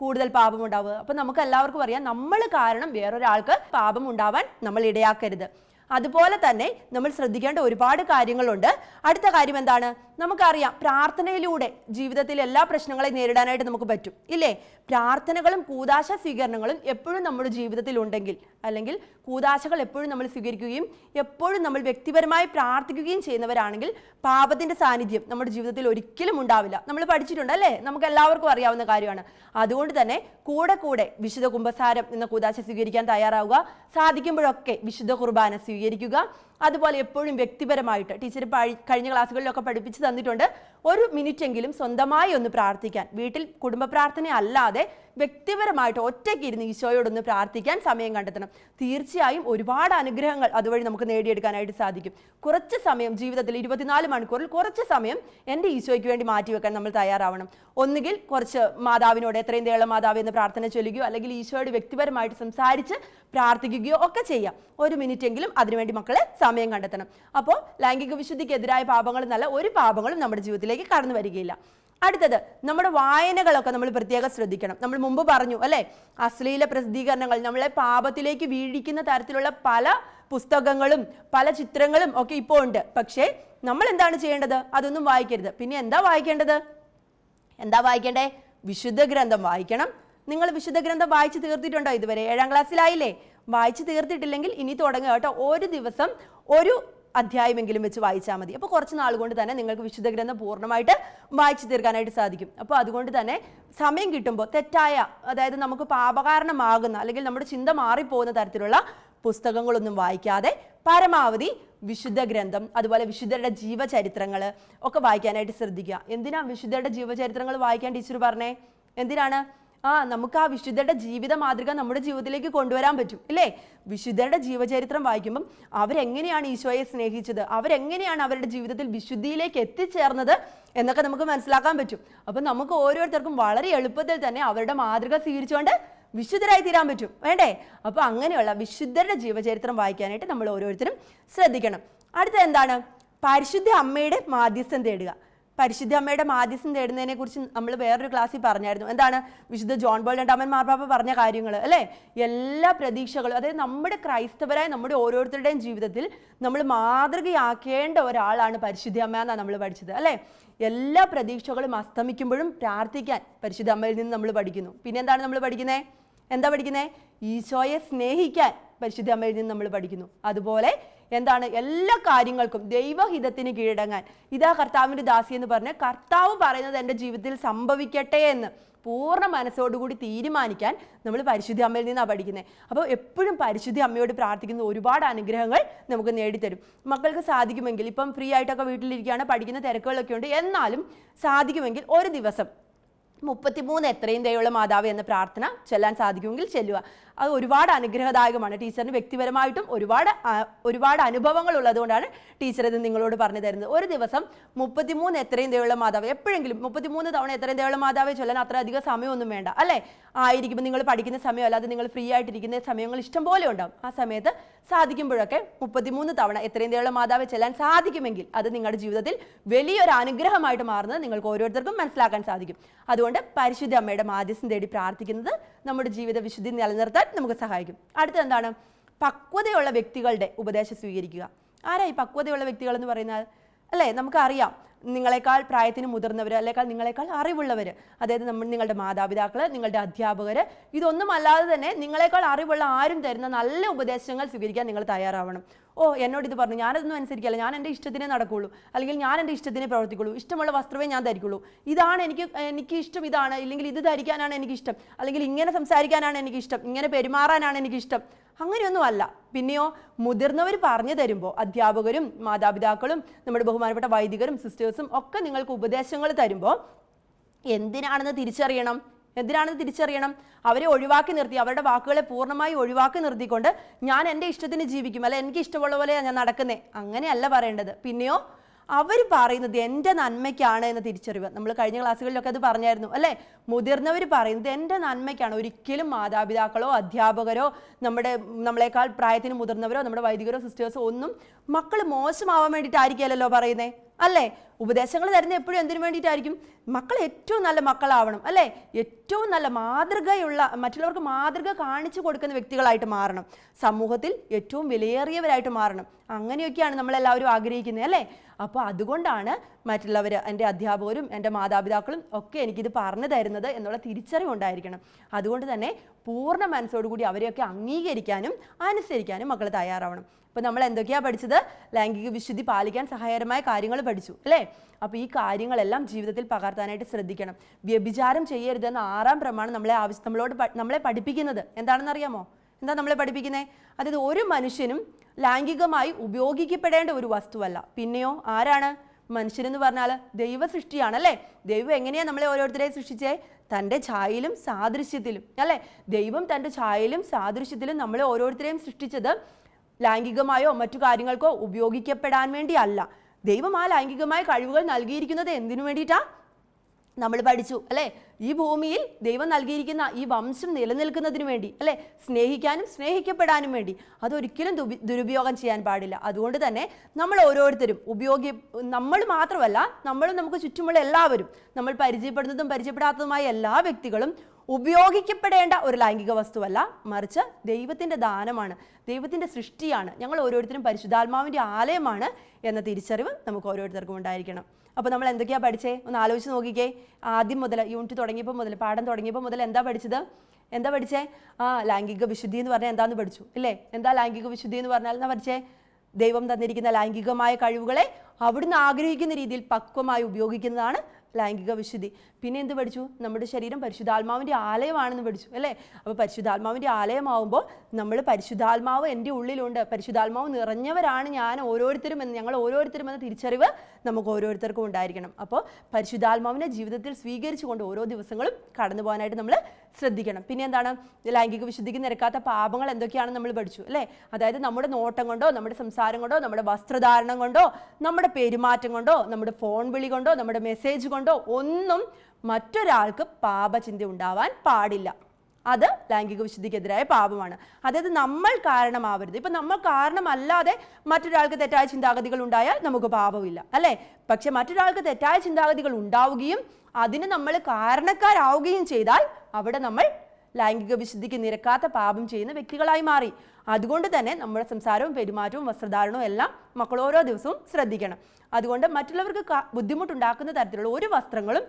കൂടുതൽ പാപം ഉണ്ടാവുക. അപ്പൊ നമുക്ക് എല്ലാവർക്കും അറിയാം, നമ്മൾ കാരണം വേറൊരാൾക്ക് പാപം ഉണ്ടാവാൻ നമ്മൾ ഇടയാക്കരുത്. അതുപോലെ തന്നെ നമ്മൾ ശ്രദ്ധിക്കേണ്ട ഒരുപാട് കാര്യങ്ങളുണ്ട്. അടുത്ത കാര്യം എന്താണ്? നമുക്കറിയാം, പ്രാർത്ഥനയിലൂടെ ജീവിതത്തിൽ എല്ലാ പ്രശ്നങ്ങളെയും നേരിടാനായിട്ട് നമുക്ക് പറ്റും ഇല്ലേ? പ്രാർത്ഥനകളും കൂദാശ സ്വീകരണങ്ങളും എപ്പോഴും നമ്മുടെ ജീവിതത്തിൽ ഉണ്ടെങ്കിൽ, അല്ലെങ്കിൽ കൂദാശകൾ എപ്പോഴും നമ്മൾ സ്വീകരിക്കുകയും എപ്പോഴും നമ്മൾ വ്യക്തിപരമായി പ്രാർത്ഥിക്കുകയും ചെയ്യുന്നവരാണെങ്കിൽ പാപത്തിന്റെ സാന്നിധ്യം നമ്മുടെ ജീവിതത്തിൽ ഒരിക്കലും ഉണ്ടാവില്ല. നമ്മൾ പഠിച്ചിട്ടുണ്ട് അല്ലേ? നമുക്ക് എല്ലാവർക്കും അറിയാവുന്ന കാര്യമാണ്. അതുകൊണ്ട് തന്നെ കൂടെ വിശുദ്ധ കുമ്പസാരം എന്ന കൂദാശ സ്വീകരിക്കാൻ തയ്യാറാവുക. സാധിക്കുമ്പോഴൊക്കെ വിശുദ്ധ കുർബാന സ്വീകരിക്കുക. അതുപോലെ എപ്പോഴും വ്യക്തിപരമായിട്ട് ടീച്ചർ കഴിഞ്ഞ ക്ലാസ്സുകളിലൊക്കെ പഠിപ്പിച്ച് തന്നിട്ടുണ്ട്, 1 മിനിറ്റെങ്കിലും സ്വന്തമായി ഒന്ന് പ്രാർത്ഥിക്കാൻ, വീട്ടിൽ കുടുംബ പ്രാർത്ഥന അല്ലാതെ വ്യക്തിപരമായിട്ട് ഒറ്റയ്ക്ക് ഇരുന്ന് ഈശോയോടൊന്ന് പ്രാർത്ഥിക്കാൻ സമയം കണ്ടെത്തണം. തീർച്ചയായും ഒരുപാട് അനുഗ്രഹങ്ങൾ അതുവഴി നമുക്ക് നേടിയെടുക്കാനായിട്ട് സാധിക്കും. കുറച്ച് സമയം ജീവിതത്തിൽ 24 മണിക്കൂറിൽ കുറച്ച് സമയം എൻ്റെ ഈശോയ്ക്ക് വേണ്ടി മാറ്റിവെക്കാൻ നമ്മൾ തയ്യാറാവണം. ഒന്നുകിൽ കുറച്ച് മാതാവിനോട് എത്രയും ദയുള്ള മാതാവ് എന്ന് പ്രാർത്ഥന ചൊല്ലുകയോ അല്ലെങ്കിൽ ഈശോയോട് വ്യക്തിപരമായിട്ട് സംസാരിച്ച് പ്രാർത്ഥിക്കുകയോ ഒക്കെ ചെയ്യാം. 1 മിനിറ്റെങ്കിലും അതിനുവേണ്ടി മക്കളെ സമയം കണ്ടെത്തണം. അപ്പോൾ ലൈംഗിക വിശുദ്ധിക്കെതിരായ പാപങ്ങൾ എന്നല്ല ഒരു പാപങ്ങളും നമ്മുടെ ജീവിതത്തിലേക്ക് കടന്നു വരികയില്ല. അടുത്തത്, നമ്മുടെ വായനകളൊക്കെ നമ്മൾ പ്രത്യേകം ശ്രദ്ധിക്കണം. നമ്മൾ മുമ്പ് പറഞ്ഞു അല്ലേ, അശ്ലീല പ്രസിദ്ധീകരണങ്ങൾ നമ്മളെ പാപത്തിലേക്ക് വീഴിക്കുന്ന തരത്തിലുള്ള പല പുസ്തകങ്ങളും പല ചിത്രങ്ങളും ഒക്കെ ഇപ്പോൾ ഉണ്ട്. പക്ഷേ നമ്മൾ എന്താണ് ചെയ്യേണ്ടത്? അതൊന്നും വായിക്കരുത്. പിന്നെ എന്താ വായിക്കേണ്ടേ? വിശുദ്ധ ഗ്രന്ഥം വായിക്കണം. നിങ്ങൾ വിശുദ്ധ ഗ്രന്ഥം വായിച്ചു തീർത്തിട്ടുണ്ടോ? ഇതുവരെ 7ാം ക്ലാസ്സിലായില്ലേ? വായിച്ചു തീർത്തിട്ടില്ലെങ്കിൽ ഇനി തുടങ്ങുക കേട്ടോ. ഒരു ദിവസം ഒരു അധ്യായമെങ്കിലും വെച്ച് വായിച്ചാൽ മതി. അപ്പോൾ കുറച്ച് നാൾ കൊണ്ട് തന്നെ നിങ്ങൾക്ക് വിശുദ്ധ ഗ്രന്ഥം പൂർണ്ണമായിട്ട് വായിച്ചു തീർക്കാനായിട്ട് സാധിക്കും. അപ്പോൾ അതുകൊണ്ട് തന്നെ സമയം കിട്ടുമ്പോൾ തെറ്റായ, അതായത് നമുക്ക് പാപകാരണമാകുന്ന അല്ലെങ്കിൽ നമ്മുടെ ചിന്ത മാറിപ്പോകുന്ന തരത്തിലുള്ള പുസ്തകങ്ങളൊന്നും വായിക്കാതെ പരമാവധി വിശുദ്ധ ഗ്രന്ഥം, അതുപോലെ വിശുദ്ധരുടെ ജീവചരിത്രങ്ങൾ ഒക്കെ വായിക്കാനായിട്ട് ശ്രദ്ധിക്കുക. എന്തിനാ വിശുദ്ധരുടെ ജീവചരിത്രങ്ങൾ വായിക്കാൻ ടീച്ചർ പറഞ്ഞേ? എന്തിനാണ്? നമുക്ക് ആ വിശുദ്ധരുടെ ജീവിത മാതൃക നമ്മുടെ ജീവിതത്തിലേക്ക് കൊണ്ടുവരാൻ പറ്റും ഇല്ലേ? വിശുദ്ധരുടെ ജീവചരിത്രം വായിക്കുമ്പം അവരെങ്ങനെയാണ് ഈശോയെ സ്നേഹിച്ചത്, അവരെങ്ങനെയാണ് അവരുടെ ജീവിതത്തിൽ വിശുദ്ധിയിലേക്ക് എത്തിച്ചേർന്നത് എന്നൊക്കെ നമുക്ക് മനസ്സിലാക്കാൻ പറ്റും. അപ്പം നമുക്ക് ഓരോരുത്തർക്കും വളരെ എളുപ്പത്തിൽ തന്നെ അവരുടെ മാതൃക സ്വീകരിച്ചുകൊണ്ട് വിശുദ്ധരായി തീരാൻ പറ്റും, വേണ്ടേ? അപ്പോൾ അങ്ങനെയുള്ള വിശുദ്ധരുടെ ജീവചരിത്രം വായിക്കാനായിട്ട് നമ്മൾ ഓരോരുത്തരും ശ്രദ്ധിക്കണം. അടുത്ത എന്താണ്? പരിശുദ്ധ അമ്മയുടെ മാധ്യസ്ഥം തേടുക. പരിശുദ്ധ അമ്മയുടെ മാധ്യസ്ഥം തേടുന്നതിനെ കുറിച്ച് നമ്മൾ വേറൊരു ക്ലാസ്സിൽ പറഞ്ഞായിരുന്നു. എന്താണ്? വിശുദ്ധ ജോൺ പോൾ രണ്ടാമൻ മാർപ്പാപ്പ പറഞ്ഞ കാര്യങ്ങൾ അല്ലേ? എല്ലാ പ്രതീക്ഷകളും, അതായത് നമ്മുടെ ക്രൈസ്തവരായ നമ്മുടെ ഓരോരുത്തരുടെയും ജീവിതത്തിൽ നമ്മൾ മാതൃകയാക്കേണ്ട ഒരാളാണ് പരിശുദ്ധ അമ്മ എന്നാണ് നമ്മൾ പഠിച്ചത് അല്ലേ? എല്ലാ പ്രതീക്ഷകളും അസ്തമിക്കുമ്പോഴും പ്രാർത്ഥിക്കാൻ പരിശുദ്ധ അമ്മയിൽ നിന്ന് നമ്മൾ പഠിക്കുന്നു. പിന്നെ എന്താണ് നമ്മൾ പഠിക്കുന്നത്? എന്താ പഠിക്കുന്നത്? ഈശോയെ സ്നേഹിക്കാൻ പരിശുദ്ധ അമ്മയിൽ നിന്ന് നമ്മൾ പഠിക്കുന്നു. അതുപോലെ എന്താണ്? എല്ലാ കാര്യങ്ങൾക്കും ദൈവഹിതത്തിന് കീഴടങ്ങാൻ, ഇതാ കർത്താവിൻ്റെ ദാസി എന്ന് പറഞ്ഞ് കർത്താവ് പറയുന്നത് എൻ്റെ ജീവിതത്തിൽ സംഭവിക്കട്ടെ എന്ന് പൂർണ്ണ മനസ്സോടുകൂടി തീരുമാനിക്കാൻ നമ്മൾ പരിശുദ്ധ അമ്മയിൽ നിന്നാണ് പഠിക്കുന്നത്. അപ്പോൾ എപ്പോഴും പരിശുദ്ധ അമ്മയോട് പ്രാർത്ഥിക്കുന്ന ഒരുപാട് അനുഗ്രഹങ്ങൾ നമുക്ക് നേടിത്തരും. മക്കൾക്ക് സാധിക്കുമെങ്കിൽ, ഇപ്പം ഫ്രീ ആയിട്ടൊക്കെ വീട്ടിലിരിക്കുകയാണ്, പഠിക്കുന്ന തിരക്കുകളൊക്കെ ഉണ്ട്, എന്നാലും സാധിക്കുമെങ്കിൽ ഒരു ദിവസം 33 എത്രയും ദയുള്ള മാതാവ് എന്ന പ്രാർത്ഥന ചൊല്ലാൻ സാധിക്കുമെങ്കിൽ ചെല്ലുക. അത് ഒരുപാട് അനുഗ്രഹദായകമാണ്. ടീച്ചറിന് വ്യക്തിപരമായിട്ടും ഒരുപാട് അനുഭവങ്ങൾ ഉള്ളതുകൊണ്ടാണ് ടീച്ചർ ഇത് നിങ്ങളോട് പറഞ്ഞു തരുന്നത്. ഒരു ദിവസം 33 എത്രയും ദയുള്ള മാതാവ്, എപ്പോഴെങ്കിലും 33 തവണ എത്രയും ദയുള്ള മാതാവെ ചൊല്ലാൻ അത്ര അധികം സമയമൊന്നും വേണ്ട അല്ലേ? ആയിരിക്കുമ്പോൾ നിങ്ങൾ പഠിക്കുന്ന സമയം അല്ലാതെ നിങ്ങൾ ഫ്രീ ആയിട്ടിരിക്കുന്ന സമയങ്ങൾ ഇഷ്ടം പോലെ ഉണ്ടാവും. ആ സമയത്ത് സാധിക്കുമ്പോഴൊക്കെ 33 തവണ എത്രയും ദയുള്ള മാതാവെ ചെല്ലാൻ സാധിക്കുമെങ്കിൽ അത് നിങ്ങളുടെ ജീവിതത്തിൽ വലിയൊരു അനുഗ്രഹമായിട്ട് മാറുന്നത് നിങ്ങൾക്ക് ഓരോരുത്തർക്കും മനസ്സിലാക്കാൻ സാധിക്കും. അതുകൊണ്ട് പരിശുദ്ധ അമ്മയുടെ മാധ്യസ്ഥം തേടി പ്രാർത്ഥിക്കുന്നത് നമ്മുടെ ജീവിത വിശുദ്ധി നിലനിർത്താൻ നമുക്ക് സഹായിക്കും. അടുത്തത് എന്താണ്? പക്വതയുള്ള വ്യക്തികളുടെ ഉപദേശം സ്വീകരിക്കുക. ആരാ ഈ പക്വതയുള്ള വ്യക്തികൾ എന്ന് പറയുന്നത്? അല്ലേ, നമുക്കറിയാം, നിങ്ങളെക്കാൾ പ്രായത്തിന് മുതിർന്നവർ, അല്ലെങ്കിൽ നിങ്ങളെക്കാൾ അറിവുള്ളവർ, അതായത് നിങ്ങളുടെ മാതാപിതാക്കൾ, നിങ്ങളുടെ അധ്യാപകർ, ഇതൊന്നും അല്ലാതെ തന്നെ നിങ്ങളെക്കാൾ അറിവുള്ള ആരും തരുന്ന നല്ല ഉപദേശങ്ങൾ സ്വീകരിക്കാൻ നിങ്ങൾ തയ്യാറാവണം. എന്നോട് ഇത് പറഞ്ഞു, ഞാനതൊന്നും അനുസരിക്കില്ല, ഞാൻ എൻ്റെ ഇഷ്ടത്തിനേ നടക്കുള്ളൂ, അല്ലെങ്കിൽ ഞാൻ എൻ്റെ ഇഷ്ടത്തിനെ പ്രവർത്തിക്കുള്ളൂ, ഇഷ്ടമുള്ള വസ്ത്രമേ ഞാൻ ധരിക്കുള്ളൂ, ഇതാണ് എനിക്ക് ഇഷ്ടം, ഇതാണ്, ഇല്ലെങ്കിൽ ഇത് ധരിക്കാനാണ് എനിക്കിഷ്ടം, അല്ലെങ്കിൽ ഇങ്ങനെ സംസാരിക്കാനാണ് എനിക്കിഷ്ടം, ഇങ്ങനെ പെരുമാറാനാണ് എനിക്കിഷ്ടം. അങ്ങനെയൊന്നും അല്ല. പിന്നെയോ, മുതിർന്നവർ പറഞ്ഞു തരുമ്പോൾ, അധ്യാപകരും മാതാപിതാക്കളും നമ്മുടെ ബഹുമാനപ്പെട്ട വൈദികരും സിസ്റ്റേഴ്സും ഒക്കെ നിങ്ങൾക്ക് ഉപദേശങ്ങൾ തരുമ്പോൾ എന്തിനാണെന്ന് തിരിച്ചറിയണം. അവരെ ഒഴിവാക്കി നിർത്തി, അവരുടെ വാക്കുകളെ പൂർണ്ണമായി ഒഴിവാക്കി നിർത്തിക്കൊണ്ട് ഞാൻ എൻ്റെ ഇഷ്ടത്തിന് ജീവിക്കും, അല്ലെ എനിക്ക് ഇഷ്ടമുള്ള പോലെ ഞാൻ നടക്കുന്നേ, അങ്ങനെയല്ല പറയേണ്ടത്. പിന്നെയോ, അവർ പറയുന്നത് എൻ്റെ നന്മയ്ക്കാണ് എന്ന തിരിച്ചറിവ്. നമ്മൾ കഴിഞ്ഞ ക്ലാസ്സുകളിലൊക്കെ അത് പറഞ്ഞായിരുന്നു അല്ലേ? മുതിർന്നവർ പറയുന്നത് എൻ്റെ നന്മയ്ക്കാണ്. ഒരിക്കലും മാതാപിതാക്കളോ അധ്യാപകരോ നമ്മളെക്കാൾ പ്രായത്തിന് മുതിർന്നവരോ നമ്മുടെ വൈദികരോ സിസ്റ്റേഴ്സോ ഒന്നും മക്കൾ മോശമാവാൻ വേണ്ടിയിട്ടായിരിക്കുമല്ലോ പറയുന്നേ അല്ലേ? ഉപദേശങ്ങൾ തരുന്നത് എപ്പോഴും എന്തിനു വേണ്ടിയിട്ടായിരിക്കും? മക്കൾ ഏറ്റവും നല്ല മക്കളാവണം അല്ലേ? ഏറ്റവും നല്ല മാതൃകയുള്ള, മറ്റുള്ളവർക്ക് മാതൃക കാണിച്ചു കൊടുക്കുന്ന വ്യക്തികളായിട്ട് മാറണം, സമൂഹത്തിൽ ഏറ്റവും വിലയേറിയവരായിട്ട് മാറണം. അങ്ങനെയൊക്കെയാണ് നമ്മളെല്ലാവരും ആഗ്രഹിക്കുന്നത് അല്ലേ? അപ്പോൾ അതുകൊണ്ടാണ് മറ്റുള്ളവർ, എൻ്റെ അധ്യാപകരും എൻ്റെ മാതാപിതാക്കളും ഒക്കെ എനിക്കിത് പറഞ്ഞു തരുന്നത് എന്നുള്ള തിരിച്ചറിവുണ്ടായിരിക്കണം. അതുകൊണ്ട് തന്നെ പൂർണ്ണ മനസ്സോടുകൂടി അവരെയൊക്കെ അംഗീകരിക്കാനും അനുസരിക്കാനും മക്കൾ തയ്യാറാവണം. അപ്പോൾ നമ്മൾ എന്തൊക്കെയാണ് പഠിച്ചത്? ലൈംഗിക വിശുദ്ധി പാലിക്കാൻ സഹായകരമായ കാര്യങ്ങൾ പഠിച്ചു അല്ലേ? അപ്പോൾ ഈ കാര്യങ്ങളെല്ലാം ജീവിതത്തിൽ പകർത്താനായിട്ട് ശ്രദ്ധിക്കണം. വ്യഭിചാരം ചെയ്യരുതെന്ന 6ാം പ്രമാണം നമ്മളെ പഠിപ്പിക്കുന്നത് എന്താണെന്നറിയാമോ? എന്താ നമ്മളെ പഠിപ്പിക്കുന്നത്? അതായത് ഒരു മനുഷ്യനും ലൈംഗികമായി ഉപയോഗിക്കപ്പെടേണ്ട ഒരു വസ്തുവല്ല. പിന്നെയോ ആരാണ്? മനുഷ്യനെന്ന് പറഞ്ഞാൽ ദൈവ സൃഷ്ടിയാണല്ലേ? ദൈവം എങ്ങനെയാണ് നമ്മളെ ഓരോരുത്തരെയും സൃഷ്ടിച്ചേ? തൻ്റെ ഛായയിലും സാദൃശ്യത്തിലും അല്ലേ? ദൈവം തൻ്റെ ഛായയിലും സാദൃശ്യത്തിലും നമ്മളെ ഓരോരുത്തരെയും സൃഷ്ടിച്ചത് ലൈംഗികമായോ മറ്റു കാര്യങ്ങൾക്കോ ഉപയോഗിക്കപ്പെടാൻ വേണ്ടിയല്ല. ദൈവം ആ ലൈംഗികമായ കഴിവുകൾ നൽകിയിരിക്കുന്നത് എന്തിനു വേണ്ടിയിട്ടാ? നമ്മൾ പഠിച്ചു അല്ലേ? ഈ ഭൂമിയിൽ ദൈവം നൽകിയിരിക്കുന്ന ഈ വംശം നിലനിൽക്കുന്നതിന് വേണ്ടി അല്ലേ? സ്നേഹിക്കാനും സ്നേഹിക്കപ്പെടാനും വേണ്ടി. അതൊരിക്കലും ദുരുപയോഗം ചെയ്യാൻ പാടില്ല. അതുകൊണ്ട് തന്നെ നമ്മൾ ഓരോരുത്തരും നമ്മൾ മാത്രമല്ല, നമ്മളും നമുക്ക് ചുറ്റുമുള്ള എല്ലാവരും, നമ്മൾ പരിചയപ്പെടുന്നതും പരിചയപ്പെടാത്തതുമായ എല്ലാ വ്യക്തികളും ഉപയോഗിക്കപ്പെടേണ്ട ഒരു ലൈംഗിക വസ്തുവല്ല, മറിച്ച് ദൈവത്തിൻ്റെ ദാനമാണ്, ദൈവത്തിൻ്റെ സൃഷ്ടിയാണ്. ഞങ്ങൾ ഓരോരുത്തരും പരിശുദ്ധാത്മാവിൻ്റെ ആലയമാണ് എന്ന തിരിച്ചറിവ് നമുക്ക് ഓരോരുത്തർക്കും ഉണ്ടായിരിക്കണം. അപ്പോൾ നമ്മൾ എന്തൊക്കെയാണ് പഠിച്ചേ? ഒന്ന് ആലോചിച്ച് നോക്കിക്കേ. ആദ്യം മുതൽ യൂണിറ്റ് തുടങ്ങിയപ്പോൾ മുതൽ, പാഠം തുടങ്ങിയപ്പോൾ മുതൽ എന്താ പഠിച്ചേ? ലൈംഗിക വിശുദ്ധി എന്ന് പറഞ്ഞാൽ എന്താന്ന് പഠിച്ചു ഇല്ലേ? എന്താ ലൈംഗിക വിശുദ്ധി എന്ന് പറഞ്ഞാൽ? എന്താ പഠിച്ചേ? ദൈവം തന്നിരിക്കുന്ന ലൈംഗികമായ കഴിവുകളെ അവിടുന്ന് ആഗ്രഹിക്കുന്ന രീതിയിൽ പക്വമായി ഉപയോഗിക്കുന്നതാണ് ലൈംഗിക വിശുദ്ധി. പിന്നെ എന്ത് പഠിച്ചു? നമ്മുടെ ശരീരം പരിശുദ്ധാത്മാവിൻ്റെ ആലയമാണെന്ന് പഠിച്ചു അല്ലേ? അപ്പോൾ പരിശുദ്ധാത്മാവിൻ്റെ ആലയമാവുമ്പോൾ നമ്മൾ പരിശുദ്ധാത്മാവ് എൻ്റെ ഉള്ളിലുണ്ട്, പരിശുദ്ധാത്മാവ് നിറഞ്ഞവരാണ് ഞങ്ങൾ ഓരോരുത്തരും എന്ന തിരിച്ചറിവ് നമുക്ക് ഓരോരുത്തർക്കും ഉണ്ടായിരിക്കണം. അപ്പോൾ പരിശുദ്ധാത്മാവിനെ ജീവിതത്തിൽ സ്വീകരിച്ചുകൊണ്ട് ഓരോ ദിവസങ്ങളും കടന്നു പോകാനായിട്ട് നമ്മൾ ശ്രദ്ധിക്കണം. പിന്നെ എന്താണ്? ലൈംഗിക വിശുദ്ധിക്ക് നിരക്കാത്ത പാപങ്ങൾ എന്തൊക്കെയാണെന്ന് നമ്മൾ പഠിച്ചു അല്ലേ? അതായത് നമ്മുടെ നോട്ടം കൊണ്ടോ, നമ്മുടെ സംസാരം കൊണ്ടോ, നമ്മുടെ വസ്ത്രധാരണം കൊണ്ടോ, നമ്മുടെ പെരുമാറ്റം കൊണ്ടോ, നമ്മുടെ ഫോൺ വിളി കൊണ്ടോ, നമ്മുടെ മെസ്സേജ് കൊണ്ടോ ഒന്നും മറ്റൊരാൾക്ക് പാപചിന്ത ഉണ്ടാവാൻ പാടില്ല. അത് ലൈംഗിക വിശുദ്ധിക്കെതിരായ പാപമാണ്. അതായത് നമ്മൾ കാരണമാവരുത്. ഇപ്പം നമ്മൾ കാരണമല്ലാതെ മറ്റൊരാൾക്ക് തെറ്റായ ചിന്താഗതികൾ ഉണ്ടായാൽ നമുക്ക് പാപമില്ല അല്ലേ? പക്ഷെ മറ്റൊരാൾക്ക് തെറ്റായ ചിന്താഗതികൾ ഉണ്ടാവുകയും അതിന് നമ്മൾ കാരണക്കാരാവുകയും ചെയ്താൽ അവിടെ നമ്മൾ ലൈംഗിക വിശുദ്ധിക്ക് നിരക്കാത്ത പാപം ചെയ്യുന്ന വ്യക്തികളായി മാറി. അതുകൊണ്ട് തന്നെ നമ്മുടെ സംസാരവും പെരുമാറ്റവും വസ്ത്രധാരണവും എല്ലാം മക്കൾ ഓരോ ദിവസവും ശ്രദ്ധിക്കണം. അതുകൊണ്ട് മറ്റുള്ളവർക്ക് ബുദ്ധിമുട്ടുണ്ടാക്കുന്ന തരത്തിലുള്ള ഒരു വസ്ത്രങ്ങളും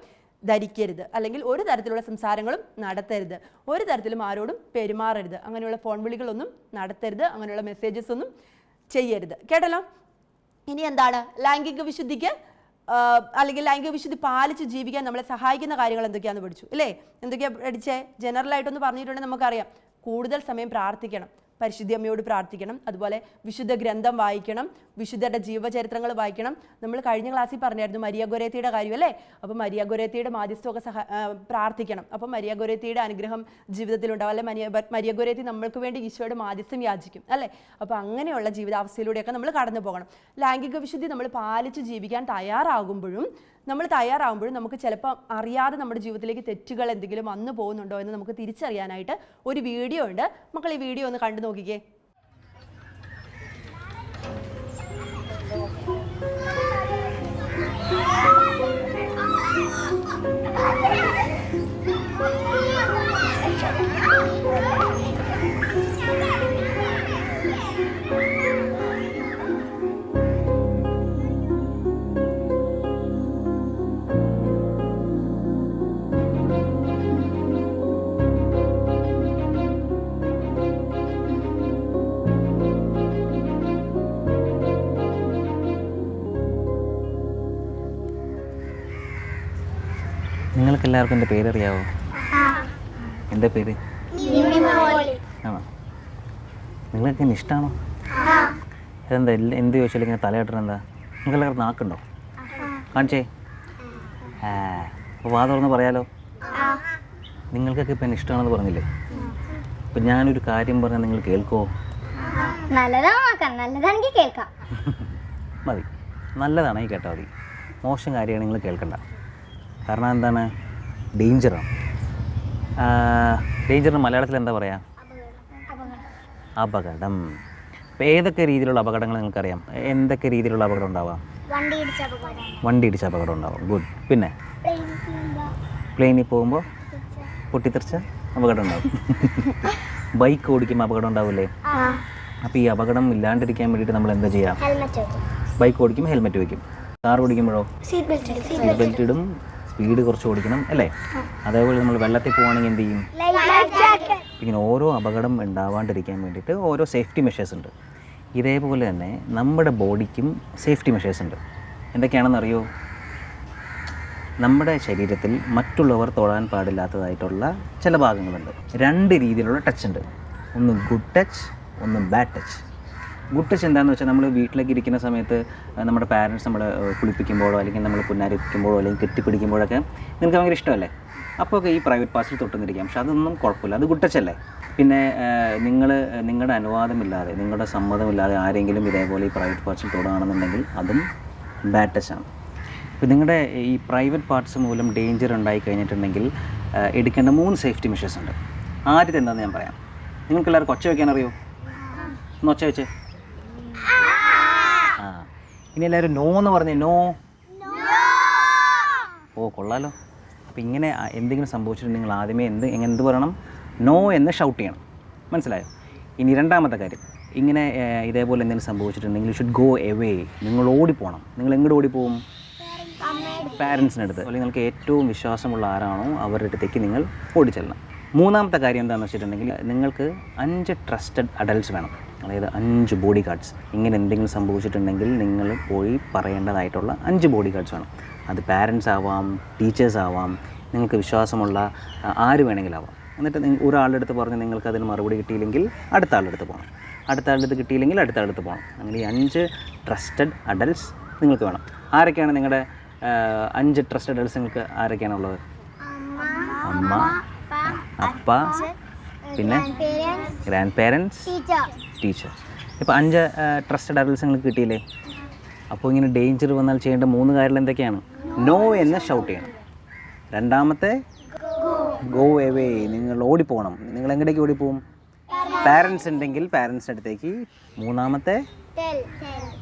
ധരിക്കരുത്, അല്ലെങ്കിൽ ഒരു തരത്തിലുള്ള സംസാരങ്ങളും നടത്തരുത്, ഒരു തരത്തിലും ആരോടും പെരുമാറരുത്, അങ്ങനെയുള്ള ഫോൺ വിളികളൊന്നും നടത്തരുത്, അങ്ങനെയുള്ള മെസ്സേജസ് ഒന്നും ചെയ്യരുത്. കേട്ടല്ലോ? ഇനി എന്താണ് ലൈംഗിക വിശുദ്ധിക്ക് അല്ലെങ്കിൽ ലൈംഗിക വിശുദ്ധി പാലിച്ച് ജീവിക്കാൻ നമ്മളെ സഹായിക്കുന്ന കാര്യങ്ങൾ എന്തൊക്കെയാണെന്ന് പഠിച്ചു അല്ലേ? എന്തൊക്കെയാണ് പഠിച്ചേ? ജനറലായിട്ടൊന്ന് പറഞ്ഞിട്ടുണ്ടെങ്കിൽ നമുക്കറിയാം. കൂടുതൽ സമയം പ്രാർത്ഥിക്കണം, പരിശുദ്ധി അമ്മയോട് പ്രാർത്ഥിക്കണം, അതുപോലെ വിശുദ്ധ ഗ്രന്ഥം വായിക്കണം, വിശുദ്ധരുടെ ജീവചരിത്രങ്ങൾ വായിക്കണം. നമ്മൾ കഴിഞ്ഞ ക്ലാസ്സിൽ പറഞ്ഞായിരുന്നു മരിയ ഗൊരേത്തിയുടെ കാര്യം അല്ലേ? അപ്പോൾ മരിയ ഗൊരേത്തിയുടെ മാധ്യസ്ഥമൊക്കെ പ്രാർത്ഥിക്കണം. അപ്പം മരിയ ഗൊരേത്തിയുടെ അനുഗ്രഹം ജീവിതത്തിലുണ്ടാവും അല്ലെ? മരിയ ഗൊരേത്തി നമ്മൾക്ക് വേണ്ടി ഈശോയുടെ മാധ്യസ്ഥം യാചിക്കും അല്ലേ? അപ്പോൾ അങ്ങനെയുള്ള ജീവിതാവസ്ഥയിലൂടെയൊക്കെ നമ്മൾ കടന്നു പോകണം. ലൈംഗിക വിശുദ്ധി നമ്മൾ പാലിച്ച് ജീവിക്കാൻ തയ്യാറാകുമ്പോഴും നമുക്ക് ചിലപ്പോൾ അറിയാതെ നമ്മുടെ ജീവിതത്തിലേക്ക് തെറ്റുകൾ എന്തെങ്കിലും വന്നു പോകുന്നുണ്ടോ എന്ന് നമുക്ക് തിരിച്ചറിയാനായിട്ട് ഒരു വീഡിയോ ഉണ്ട്. മക്കൾ ഈ വീഡിയോ ഒന്ന് കണ്ടു നോക്കിക്കേ. നിങ്ങൾക്ക് എല്ലാവർക്കും എൻ്റെ പേരറിയാവോ? എന്താ പേര്? ആണോ? നിങ്ങൾക്ക് എന്നെ ഇഷ്ടമാണോ? അതെന്താ എന്ത് ചോദിച്ചാലും ഇങ്ങനെ തലയിട്ടണം? എന്താ നിങ്ങൾക്ക് എല്ലാവർക്കും നാക്കുണ്ടോ? കാണിച്ചേ. അപ്പോൾ വാ തുറന്ന് പറയാലോ. നിങ്ങൾക്കൊക്കെ ഇപ്പം എന്നെ ഇഷ്ടമാണെന്ന് പറഞ്ഞില്ലേ? അപ്പം ഞാനൊരു കാര്യം പറഞ്ഞാൽ നിങ്ങൾ കേൾക്കുമോ? മതി, നല്ലതാണെങ്കിൽ കേട്ടാൽ മതി. മോശം കാര്യമാണ് നിങ്ങൾ കേൾക്കണ്ട. കാരണം എന്താണ്? ഡേഞ്ചറാണ്. ഡേഞ്ചറിന് മലയാളത്തിൽ എന്താ പറയുക? അപകടം. അപ്പോൾ ഏതൊക്കെ രീതിയിലുള്ള അപകടങ്ങൾ നിങ്ങൾക്കറിയാം? എന്തൊക്കെ രീതിയിലുള്ള അപകടം ഉണ്ടാവാം? വണ്ടി ഇടിച്ച അപകടം ഉണ്ടാവും. ഗുഡ്. പിന്നെ പ്ലെയിനിൽ പോകുമ്പോൾ പൊട്ടിത്തെറിച്ച അപകടം ഉണ്ടാവും. ബൈക്ക് ഓടിക്കുമ്പോൾ അപകടം ഉണ്ടാവില്ലേ? അപ്പോൾ ഈ അപകടം ഇല്ലാണ്ടിരിക്കാൻ വേണ്ടിയിട്ട് നമ്മൾ എന്താ ചെയ്യുക? ബൈക്ക് ഓടിക്കുമ്പോൾ ഹെൽമെറ്റ് വയ്ക്കും. കാർ ഓടിക്കുമ്പോഴോ സീറ്റ് ബെൽറ്റ് ഇടും. സ്പീഡ് കുറച്ച് ഓടിക്കണം അല്ലേ? അതേപോലെ നമ്മൾ വെള്ളത്തിൽ പോകുകയാണെങ്കിൽ എന്ത് ചെയ്യും? ഇങ്ങനെ ഓരോ അപകടം ഉണ്ടാവാണ്ടിരിക്കാൻ വേണ്ടിയിട്ട് ഓരോ സേഫ്റ്റി മെഷേഴ്സ് ഉണ്ട്. ഇതേപോലെ തന്നെ നമ്മുടെ ബോഡിക്കും സേഫ്റ്റി മെഷേഴ്സ് ഉണ്ട്. എന്തൊക്കെയാണെന്നറിയോ? നമ്മുടെ ശരീരത്തിൽ മറ്റുള്ളവർ തൊടാൻ പാടില്ലാത്തതായിട്ടുള്ള ചില ഭാഗങ്ങളുണ്ട്. 2 രീതിയിലുള്ള ടച്ച് ഉണ്ട്. ഒന്ന് ഗുഡ് ടച്ച്, ഒന്ന് ബാഡ് ടച്ച്. ഗുഡ് ടച്ച് എന്താണെന്ന് വെച്ചാൽ നമ്മൾ വീട്ടിലേക്ക് ഇരിക്കുന്ന സമയത്ത് നമ്മുടെ പാരൻസ് നമ്മളെ കുളിപ്പിക്കുമ്പോഴോ അല്ലെങ്കിൽ നമ്മൾ പുന്നാരിപ്പിക്കുമ്പോഴോ അല്ലെങ്കിൽ കെട്ടിപ്പിടിക്കുമ്പോഴൊക്കെ നിങ്ങൾക്ക് ഭയങ്കര ഇഷ്ടമല്ലേ? അപ്പോൾ ഈ പ്രൈവറ്റ് പാർട്സിൽ തൊട്ടുന്നിരിക്കാം. പക്ഷെ അതൊന്നും കുഴപ്പമില്ല, അത് ഗുഡ് ടച്ച് അല്ലേ? പിന്നെ നിങ്ങളുടെ അനുവാദമില്ലാതെ, നിങ്ങളുടെ സമ്മതമില്ലാതെ ആരെങ്കിലും ഇതേപോലെ ഈ പ്രൈവറ്റ് പാർട്സിൽ തൊടുകയാണെന്നുണ്ടെങ്കിൽ അതും ബാഡ് ടച്ചാണ്. ഇപ്പോൾ നിങ്ങളുടെ ഈ പ്രൈവറ്റ് പാർട്സ് മൂലം ഡേഞ്ചർ ഉണ്ടായി കഴിഞ്ഞിട്ടുണ്ടെങ്കിൽ എടുക്കേണ്ട 3 സേഫ്റ്റി മെഷേഴ്സ് ഉണ്ട്. ആദ്യത്തെ എന്താണെന്ന് ഞാൻ പറയാം. നിങ്ങൾക്ക് എല്ലാവർക്കും ഒച്ച വയ്ക്കാൻ അറിയോ? ഒന്ന് ഒച്ച വെച്ചേ. ഇനി എല്ലാവരും നോ എന്ന് പറഞ്ഞേ. നോ. ഓ കൊള്ളാലോ. അപ്പോൾ ഇങ്ങനെ എന്തെങ്കിലും സംഭവിച്ചിട്ട് നിങ്ങൾ ആദ്യമേ എന്ത് പറയണം? നോ എന്ന് ഷൗട്ട് ചെയ്യണം. മനസ്സിലായോ? ഇനി രണ്ടാമത്തെ കാര്യം, ഇങ്ങനെ ഇതേപോലെ എന്തെങ്കിലും സംഭവിച്ചിട്ടുണ്ടെങ്കിൽ യു ഷുഡ് ഗോ എവേ. നിങ്ങൾ ഓടിപ്പോകണം. നിങ്ങൾ എങ്ങോട്ട് ഓടിപ്പോകും? പാരൻസിനടുത്ത്. അല്ലെങ്കിൽ നിങ്ങൾക്ക് ഏറ്റവും വിശ്വാസമുള്ള ആരാണോ അവരുടെ അടുത്തേക്ക് നിങ്ങൾ ഓടിച്ചെല്ലണം. മൂന്നാമത്തെ കാര്യം എന്താണെന്ന് വെച്ചിട്ടുണ്ടെങ്കിൽ നിങ്ങൾക്ക് 5 ട്രസ്റ്റഡ് അഡൽട്ട്സ് വേണം. അതായത് 5 ബോഡി ഗാർഡ്സ്. ഇങ്ങനെ എന്തെങ്കിലും സംഭവിച്ചിട്ടുണ്ടെങ്കിൽ നിങ്ങൾ പോയി പറയേണ്ടതായിട്ടുള്ള 5 ബോഡി ഗാർഡ്സ് വേണം. അത് പാരൻസ് ആവാം, ടീച്ചേഴ്സ് ആവാം, നിങ്ങൾക്ക് വിശ്വാസമുള്ള ആര് വേണമെങ്കിലും ആവാം. എന്നിട്ട് ഒരാളുടെ അടുത്ത് പറഞ്ഞ് നിങ്ങൾക്ക് അതിന് മറുപടി കിട്ടിയില്ലെങ്കിൽ അടുത്ത ആളുടെ അടുത്ത് പോകണം, അടുത്ത ആളുടെ അടുത്ത് കിട്ടിയില്ലെങ്കിൽ അടുത്ത ആളുടെ അടുത്ത് പോകണം. അങ്ങനെ ഈ 5 ട്രസ്റ്റഡ് അഡൽട്ട്സ് നിങ്ങൾക്ക് വേണം. ആരൊക്കെയാണ് നിങ്ങളുടെ 5 ട്രസ്റ്റഡ് അഡൽട്ട്സ്? നിങ്ങൾക്ക് ആരൊക്കെയാണുള്ളത്? അമ്മ, അപ്പ, പിന്നെ ഗ്രാൻഡ് പേരൻസ്, ടീച്ചർ. ഇപ്പോൾ 5 ട്രസ്റ്റഡ് അഡൽട്ട്സ് നിങ്ങൾക്ക് കിട്ടിയില്ലേ? അപ്പോൾ ഇങ്ങനെ ഡേഞ്ചർ വന്നാൽ ചെയ്യേണ്ട 3 കാര്യങ്ങൾ എന്തൊക്കെയാണ്? നോ എന്ന് ഷൗട്ട് ചെയ്യണം. രണ്ടാമത്തെ ഗോ എവേ, നിങ്ങൾ ഓടിപ്പോകണം. നിങ്ങൾ എങ്ങോട്ടേക്ക് ഓടിപ്പോവും? പാരൻസ് ഉണ്ടെങ്കിൽ പാരൻസിൻ്റെ അടുത്തേക്ക്. മൂന്നാമത്തെ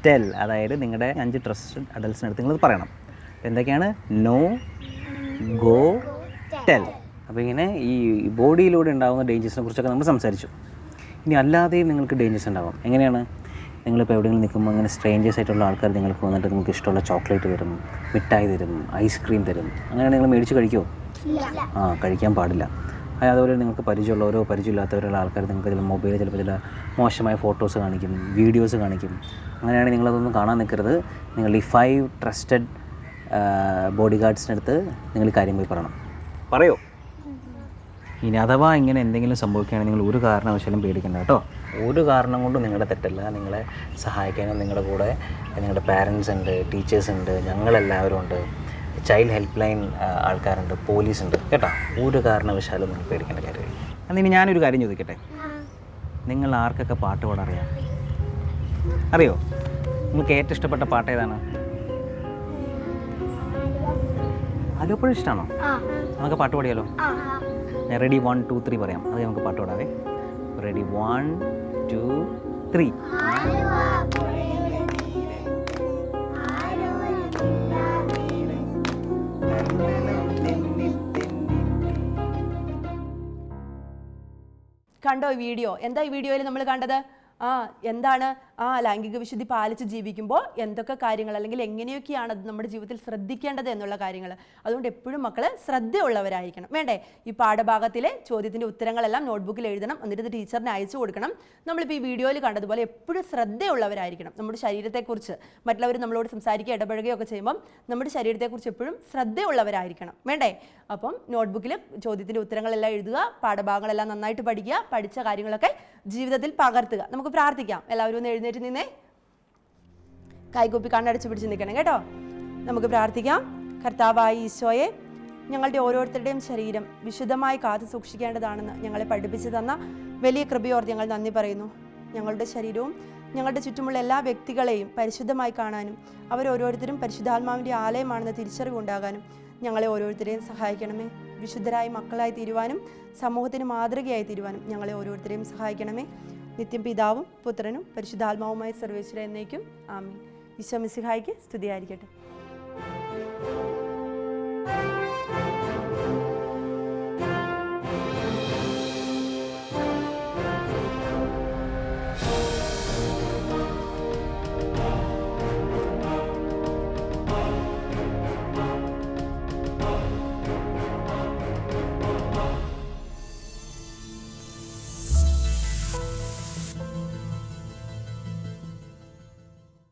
ടെൽ, അതായത് നിങ്ങളുടെ 5 ട്രസ്റ്റഡ് അഡൽട്ട്സിൻ്റെ അടുത്ത് നിങ്ങൾ പറയണം. എന്തൊക്കെയാണ്? No, go, tell. അപ്പോൾ ഇങ്ങനെ ഈ ബോഡിയിലൂടെ ഉണ്ടാകുന്ന ഡേഞ്ചേഴ്സിനെ കുറിച്ചൊക്കെ നമ്മൾ സംസാരിച്ചു. ഇനി അല്ലാതെയും നിങ്ങൾക്ക് ഡേഞ്ചേഴ്സ് ഉണ്ടാകും. എങ്ങനെയാണ്? നിങ്ങളിപ്പോൾ എവിടെയെങ്കിലും നിൽക്കുമ്പോൾ അങ്ങനെ സ്ട്രേഞ്ചേഴ്സ് ആയിട്ടുള്ള ആൾക്കാർ നിങ്ങൾക്ക് വന്നിട്ട് നിങ്ങൾക്ക് ഇഷ്ടമുള്ള ചോക്ലേറ്റ് തരും, മിഠായി തരും, ഐസ്ക്രീം തരും. അങ്ങനെ നിങ്ങൾ മേടിച്ച് കഴിക്കുമോ? കഴിക്കാൻ പാടില്ല. അതുപോലെ നിങ്ങൾക്ക് പരിചയമുള്ളവരോ പരിചയമില്ലാത്തവരുള്ള ആൾക്കാർ നിങ്ങൾക്ക് ചില മൊബൈലിൽ ചിലപ്പോൾ ചില മോശമായ ഫോട്ടോസ് കാണിക്കും, വീഡിയോസ് കാണിക്കും. അങ്ങനെയാണെങ്കിൽ നിങ്ങളതൊന്നും കാണാൻ നിൽക്കരുത്. നിങ്ങൾ ഈ 5 ട്രസ്റ്റഡ് ബോഡി ഗാർഡ്സിനടുത്ത് നിങ്ങൾ ഈ കാര്യം പോയി പറയണം. പറയോ? ഇനി അഥവാ ഇങ്ങനെ എന്തെങ്കിലും സംഭവിക്കുകയാണെങ്കിൽ നിങ്ങൾ ഒരു കാരണവശാലും പേടിക്കണ്ട കേട്ടോ. ഒരു കാരണം കൊണ്ടും നിങ്ങളുടെ തെറ്റല്ല. നിങ്ങളെ സഹായിക്കാനും നിങ്ങളുടെ കൂടെ നിങ്ങളുടെ പാരൻസ് ഉണ്ട്, ടീച്ചേഴ്സ് ഉണ്ട്, ഞങ്ങളെല്ലാവരും ഉണ്ട്, ചൈൽഡ് ഹെൽപ്പ് ലൈൻ ആൾക്കാരുണ്ട്, പോലീസ് ഉണ്ട് കേട്ടോ. ഒരു കാരണവശാലും നിങ്ങൾ പേടിക്കേണ്ട കാര്യമില്ല. എന്നിനി ഞാനൊരു കാര്യം ചോദിക്കട്ടെ, നിങ്ങൾ ആർക്കൊക്കെ പാട്ട് പാടാൻ അറിയാം? അറിയോ? നിങ്ങൾക്ക് ഏറ്റവും ഇഷ്ടപ്പെട്ട പാട്ട് ഏതാണ്? ആലപ്പുഴ ഇഷ്ടമാണോ? നമുക്ക് പാട്ട് പാടിയാലോ? ഞാൻ റെഡി 1 2 3 പറയാം, അത് നമുക്ക് പാട്ട് പാടാവേ. റെഡി 1 2 3. കണ്ടോ ഈ വീഡിയോ? എന്താ ഈ വീഡിയോയിൽ നമ്മൾ കണ്ടത്? എന്താണ് ലൈംഗിക വിശുദ്ധി പാലിച്ച് ജീവിക്കുമ്പോൾ എന്തൊക്കെ കാര്യങ്ങൾ, അല്ലെങ്കിൽ എങ്ങനെയൊക്കെയാണ് അത് നമ്മുടെ ജീവിതത്തിൽ ശ്രദ്ധിക്കേണ്ടത് എന്നുള്ള കാര്യങ്ങൾ. അതുകൊണ്ട് എപ്പോഴും മക്കൾ ശ്രദ്ധയുള്ളവരായിരിക്കണം. വേണ്ടേ? ഈ പാഠഭാഗത്തിലെ ചോദ്യത്തിൻ്റെ ഉത്തരങ്ങളെല്ലാം നോട്ട്ബുക്കിൽ എഴുതണം, എന്നിട്ട് ഇത് ടീച്ചറിനെ അയച്ചു കൊടുക്കണം. നമ്മളിപ്പോൾ ഈ വീഡിയോയിൽ കണ്ടതുപോലെ എപ്പോഴും ശ്രദ്ധയുള്ളവരായിരിക്കണം. നമ്മുടെ ശരീരത്തെക്കുറിച്ച് മറ്റുള്ളവർ നമ്മളോട് സംസാരിക്കുകയോ ഇടപഴകുകയൊക്കെ ചെയ്യുമ്പം നമ്മുടെ ശരീരത്തെക്കുറിച്ച് എപ്പോഴും ശ്രദ്ധയുള്ളവരായിരിക്കണം. വേണ്ടേ? അപ്പം നോട്ട്ബുക്കിൽ ചോദ്യത്തിൻ്റെ ഉത്തരങ്ങളെല്ലാം എഴുതുക, പാഠഭാഗങ്ങളെല്ലാം നന്നായിട്ട് പഠിക്കുക, പഠിച്ച കാര്യങ്ങളൊക്കെ ജീവിതത്തിൽ പകർത്തുക. നമുക്ക് പ്രാർത്ഥിക്കാം. എല്ലാവരും ഒന്ന് എഴുന്നേറ്റ് നിന്നേ, കൈകൂപ്പി കണ്ണടച്ച് പിടിച്ച് നിൽക്കണം കേട്ടോ. നമുക്ക് പ്രാർത്ഥിക്കാം. കർത്താവായ ഈശോയെ, ഞങ്ങളുടെ ഓരോരുത്തരുടെയും ശരീരം വിശുദ്ധമായി കാത്തു സൂക്ഷിക്കേണ്ടതാണെന്ന് ഞങ്ങളെ പഠിപ്പിച്ചു തന്ന വലിയ കൃപയോർത്ത് ഞങ്ങൾ നന്ദി പറയുന്നു. ഞങ്ങളുടെ ശരീരവും ഞങ്ങളുടെ ചുറ്റുമുള്ള എല്ലാ വ്യക്തികളെയും പരിശുദ്ധമായി കാണാനും അവരോരോരുത്തരും പരിശുദ്ധാത്മാവിൻ്റെ ആലയമാണെന്ന് തിരിച്ചറിവുണ്ടാകാനും ഞങ്ങളെ ഓരോരുത്തരെയും സഹായിക്കണമേ. വിശുദ്ധരായ മക്കളായി തീരുവാനും സമൂഹത്തിന് മാതൃകയായി തീരുവാനും ഞങ്ങളെ ഓരോരുത്തരെയും സഹായിക്കണമേ. നിത്യം പിതാവും പുത്രനും പരിശുദ്ധാത്മാവുമായ സർവേശ്വരൻ എന്നേക്കും ആമേൻ. ഈശോ മിശിഹായ്ക്ക് സ്തുതിയായിരിക്കട്ടെ.